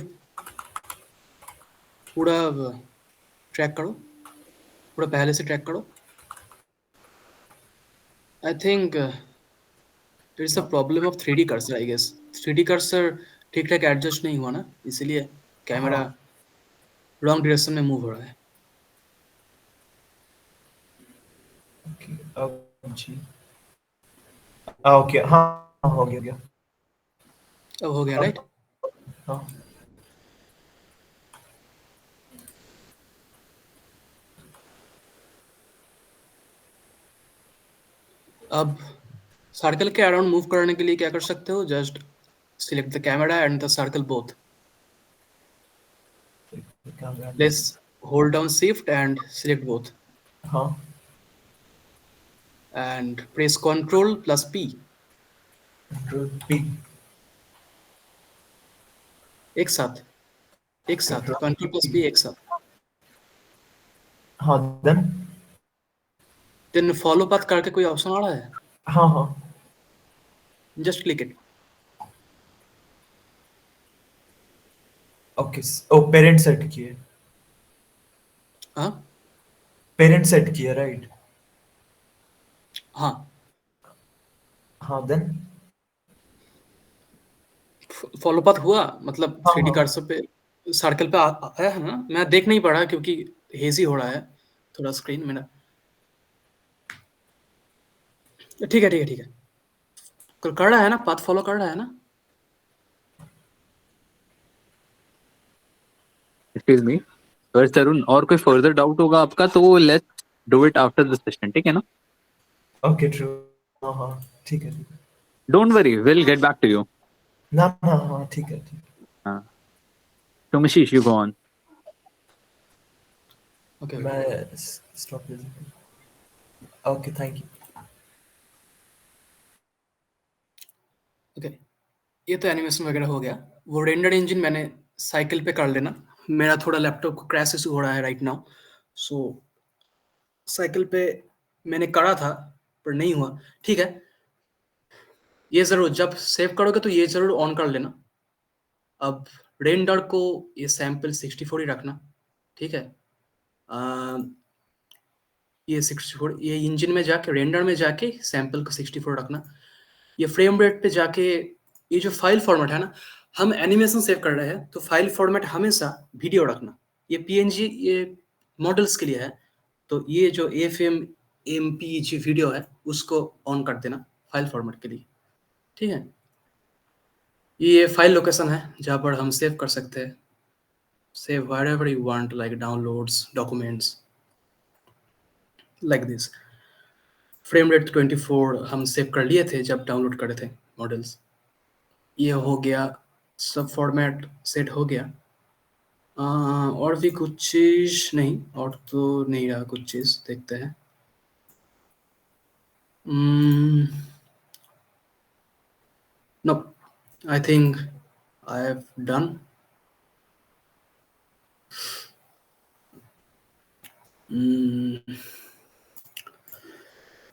पूरा ट्रैक करो, पूरा पहले से ट्रैक करो। I think there is a problem of 3D cursor, I guess 3D cursor ठीक ठाक एडजस्ट नहीं हुआ ना, इसीलिए कैमरा हाँ रॉन्ग डायरेक्शन में मूव हो रहा है। ओके अब जी ओके हाँ हाँ, हो गया अब हो गया राइट। हाँ अब सर्कल के अराउंड मूव करने के लिए क्या कर सकते हो, just select the camera and the circle both, place hold down shift and select both हाँ and press control plus P control P एक साथ, एक साथ कंट्रोल प्लस पी एक साथ। हाँ देन फॉलो पाथ करके कोई ऑप्शन आ रहा है, हाँ हाँ just click it. Okay oh parent set किए हाँ पेरेंट सेट किए राइट हाँ, हाँ देन फॉलो पाथ हुआ, मतलब हाँ 3D हाँ कर्सर पे सर्कल पे आया है ना, मैं देख नहीं पा रहा क्योंकि हेजी हो रहा है थोड़ा स्क्रीन मेरा। ठीक है ठीक है ठीक है, कर रहा है ना, पाथ फॉलो कर रहा है ना। एक्सक्यूज मी सर तरुण, और कोई फर्दर डाउट होगा आपका तो let's do it after the session, ठीक है ना? ओके ट्रू हाँ हाँ ठीक है don't worry, will get back to you. ना हाँ हाँ ठीक है हाँ, तो मशीश यू गो ऑन। ओके मैं stop okay thank you okay, ये तो एनिमेशन वगैरह हो गया। वो रेंडर इंजन मैंने साइकिल पे कर लेना, मेरा थोड़ा लैपटॉप को क्रैश इशू हो रहा है राइट नाउ, सो साइकिल पे मैंने करा था पर नहीं हुआ। ठीक है, ये जरूर जब सेव करोगे तो ये जरूर ऑन कर लेना। अब रेंडर को ये सैंपल 64 ही रखना, ठीक है। ये 64 ये इंजन में जाके रेंडर में जाके सैंपल को 64 रखना। ये फ्रेम रेट पे जाके ये जो फाइल फॉर्मेट है ना, हम एनिमेशन सेव कर रहे हैं तो फाइल फॉर्मेट हमेशा वीडियो रखना। ये पीएनजी ये मॉडल्स के लिए है, तो ये जो एफएम एमपीजी वीडियो है उसको ऑन कर देना फाइल फॉर्मेट के लिए, ठीक है। ये फाइल लोकेशन है जहाँ पर हम सेव कर सकते हैं, save wherever you want, like downloads, documents, like this। Frame rate 24 हम सेव कर लिए थे जब डाउनलोड करे थे मॉडल्स। ये हो गया, सब फॉर्मेट सेट हो गया। और भी कुछ चीज नहीं, और तो नहीं रहा कुछ चीज, देखते हैं। No, I think I have done.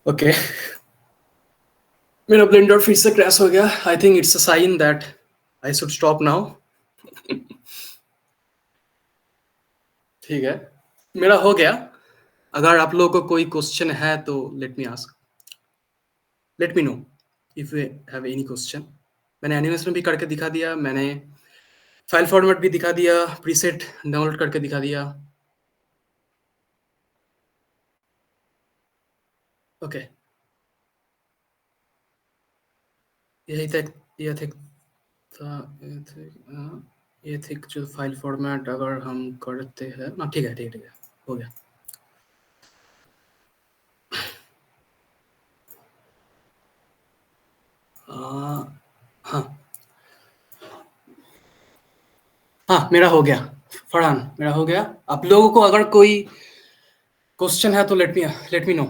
Okay, मेरा ब्लेंडर फिर से क्रैश हो गया। I think it's a sign that I should stop now. ठीक है, मेरा हो गया। अगर आप लोगों को कोई क्वेश्चन है तो let me ask, late me know if you have any question. मैंने एनिमेशन भी करके दिखा दिया, मैंने फाइल फॉर्मेट भी दिखा दिया, प्रीसेट डाउनलोड करके दिखा दिया। ओके, यही तक ये थे ये थे जो फाइल फॉर्मेट अगर हम करते हैं ना। ठीक है, ठीक है, ठीक है, हो गया। हाँ हाँ, मेरा हो गया फरहान, मेरा हो गया। आप लोगों को अगर कोई क्वेश्चन है तो लेट मी नो,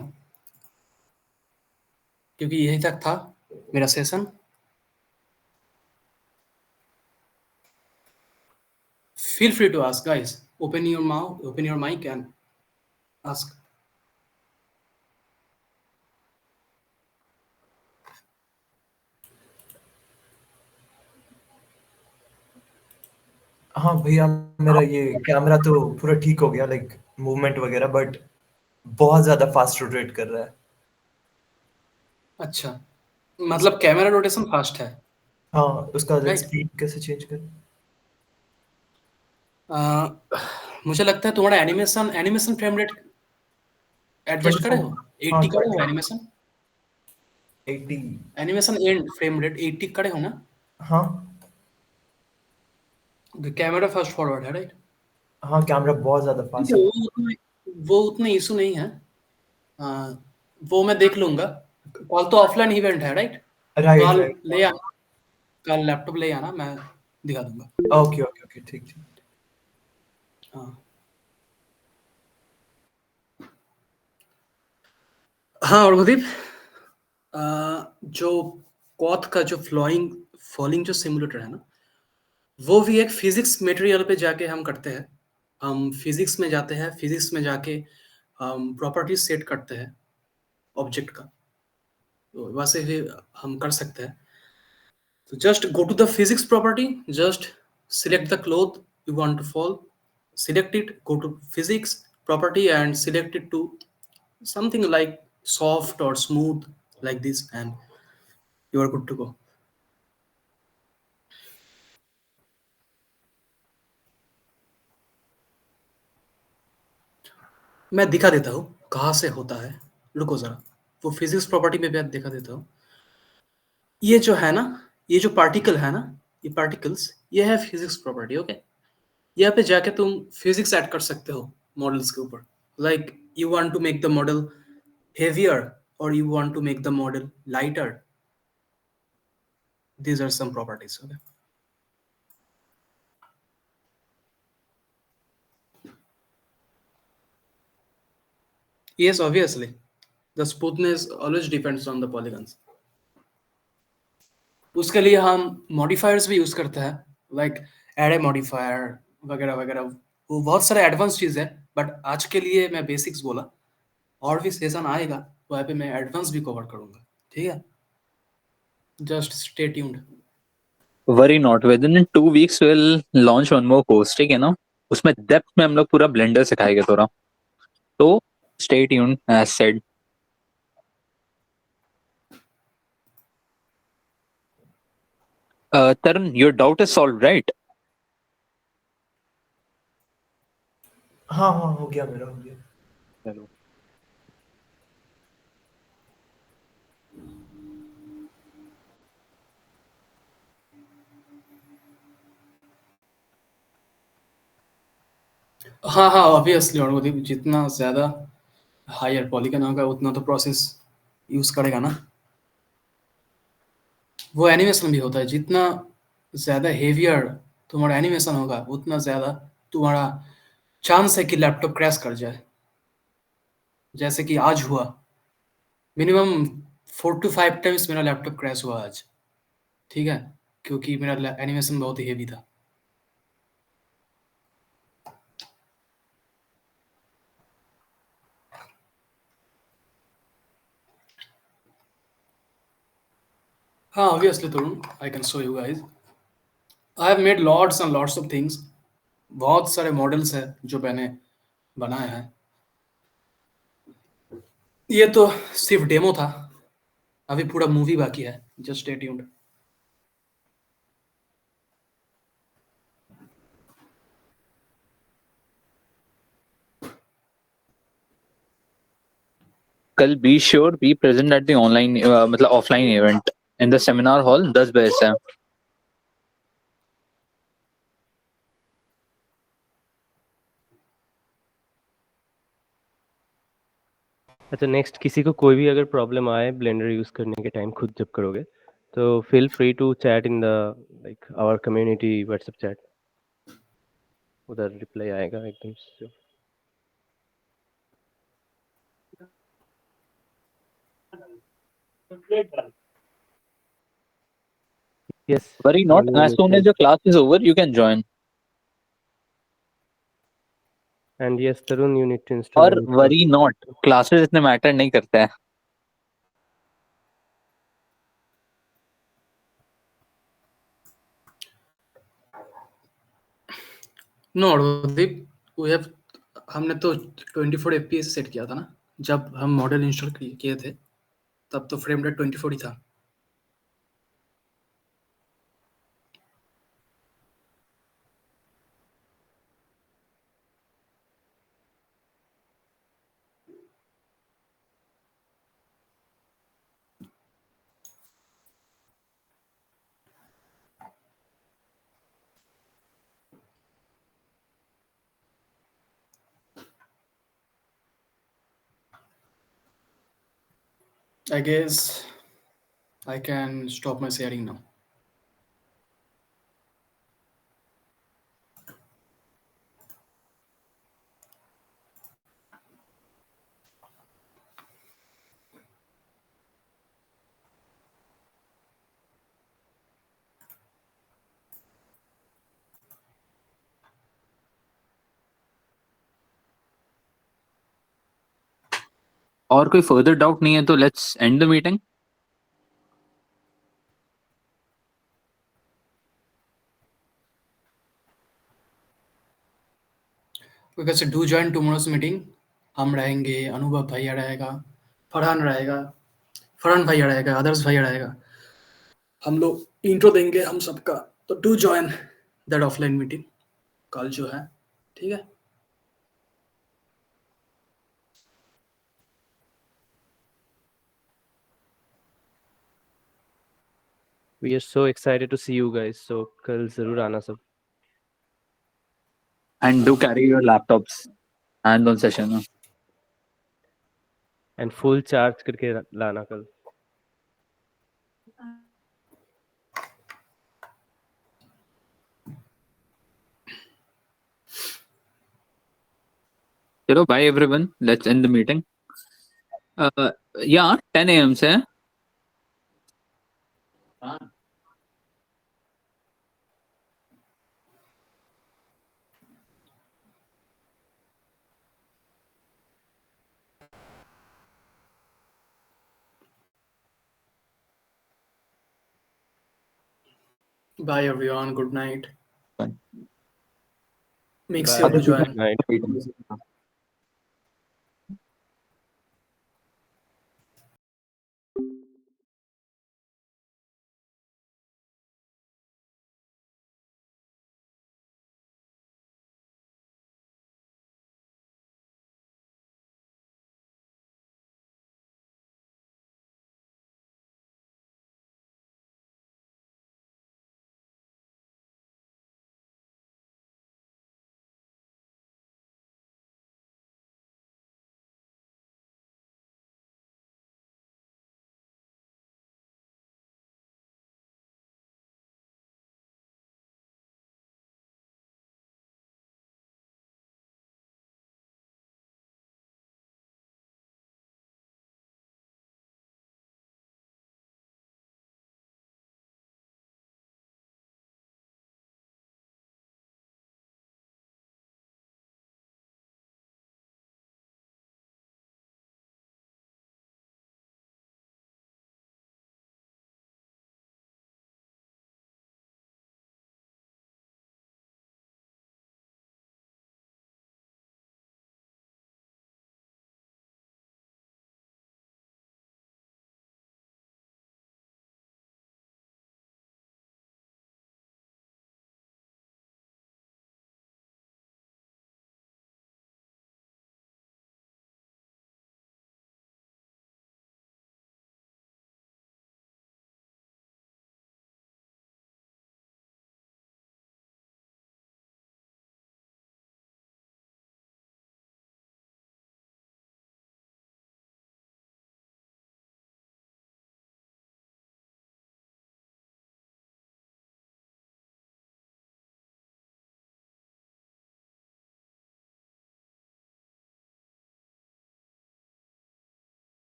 क्योंकि यही तक था मेरा session. Feel free to ask, guys. Open your mouth, open your mic and ask. हाँ भैया, मेरा ये कैमरा तो पूरा ठीक हो गया, लाइक मूवमेंट वगैरह, बट बहुत ज्यादा फास्ट रोटेट कर रहा है। अच्छा, मतलब कैमरा रोटेशन फास्ट है। हाँ, उसका Right. स्पीड कैसे चेंज कर? मुझे लगता है तुम्हारा एनिमेशन फ्रेम रेट एडजस्ट करे हो, 80 करे हो animation 80। Animation and frame rate 80 करे हो ना। हाँ कैमरा फास्ट फॉरवर्ड है, राइट। हाँ, कैमरा बहुत ज्यादा फास्ट है। वो उतना इशू नहीं है। वो मैं देख लूंगा। कल तो ऑफलाइन इवेंट है, राइट। राइट कल राइट। ले आना, कल लैपटॉप ले आना, मैं दिखा दूंगा। ओके ओके ओके, ठीक ठीक। हाँ, और गुरदीप, जो क्वाथ का जो फॉलिंग जो सिमुलेटर है ना, वो भी एक फिजिक्स मटेरियल पे जाके हम करते हैं। हम फिजिक्स में जाते हैं, फिजिक्स में जाके हम प्रॉपर्टीज सेट करते हैं ऑब्जेक्ट का, तो वैसे ही हम कर सकते हैं। तो just go to the physics property, just select the cloth you want to fall, select it, go to physics property and select it to something like soft or smooth, like this, and you are good to go. मैं दिखा देता हूँ कहाँ से होता है, रुको जरा, वो फिजिक्स प्रॉपर्टी में भी आप दिखा देता हूँ। ये जो है ना, ये जो पार्टिकल है ना, ये पार्टिकल्स, ये है फिजिक्स प्रॉपर्टी। ओके, यहाँ पे जाके तुम फिजिक्स ऐड कर सकते हो मॉडल्स के ऊपर। Like you want to make the model heavier or you want to make the model lighter. These are some properties. Okay. Yes, obviously. The smoothness always depends on the polygons. उसके लिए हम modifiers भी use करते हैं, like array modifier वगैरह वगैरह। वो बहुत सारे एडवांस चीज है, बट आज के लिए मैं बेसिक्स बोला। और भी सेशन आएगा वहाँ पे मैं एडवांस भी कवर करूंगा, ठीक है। Just stay tuned. Worry not, within 2 weeks we'll launch one more course, ठीक है ना। उसमें डेप्थ में हम लोग पूरा ब्लेंडर सिखाएंगे थोड़ा, तो stay tuned as said। Tarun, your doubt is solved, right? हाँ हाँ हो गया, मेरा हो गया. चलो. हाँ हाँ ऑब्वियसली अनुदीप, जितना ज़्यादा हायर पॉलीगन होगा उतना तो प्रोसेस यूज़ करेगा ना. वो एनिमेशन भी होता है, जितना ज़्यादा हेवियर तुम्हारा एनिमेशन होगा उतना ज़्यादा तुम्हारा चांस है कि लैपटॉप क्रैश कर जाए. जैसे कि आज हुआ, मिनिमम 4 to 5 टाइम्स मेरा लैपटॉप क्रैश हुआ आज. ठीक है, क्योंकि मेरा एनिमेशन बहुत ही हेवी था. हाँ obviously Tarun, I can show you guys. I have made lots and lots of things. बहुत सारे मॉडल्स हैं जो मैंने बनाए हैं. ये तो सिर्फ डेमो था, अभी पूरा मूवी बाकी है. Just stay tuned. कल be sure be present at the online मतलब offline event in the seminar hall 10 बजे से. अच्छा, नेक्स्ट किसी को कोई भी अगर प्रॉब्लम आए ब्लेंडर यूज़ करने के टाइम खुद जब करोगे, तो feel free to chat in the like our community WhatsApp chat. उधर रिप्लाई आएगा एकदम से. Yes. Worry not. As soon as your class is over, you can join. And yes, Tarun, you need to install. और worry not. Classes इतने matter नहीं करते हैं. No Anudeep, we have, हमने तो 24 FPS सेट किया था ना. जब हम मॉडल इंस्टॉल किए थे तब तो फ्रेम रेट 24 ही था. I guess I can stop my sharing now. और कोई further doubt नहीं है तो let's end the meeting. Because do join tomorrow's meeting. हम रहेंगे, अनुभव भैया रहेगा, फरहान रहेगा, फरहान भैया रहेगा, आदर्श भैया रहेगा. हम लोग इंट्रो देंगे हम सबका. तो do join that offline meeting कल जो है. ठीक है. We are so excited to see you guys. So कल जरूर आना सब. And do carry your laptops and on session. And full charge करके लाना कल. चलो bye everyone. Let's end the meeting. Yeah, 10 a.m. से. Bye everyone. Good night. Bye. Make Bye. sure to join. Good night.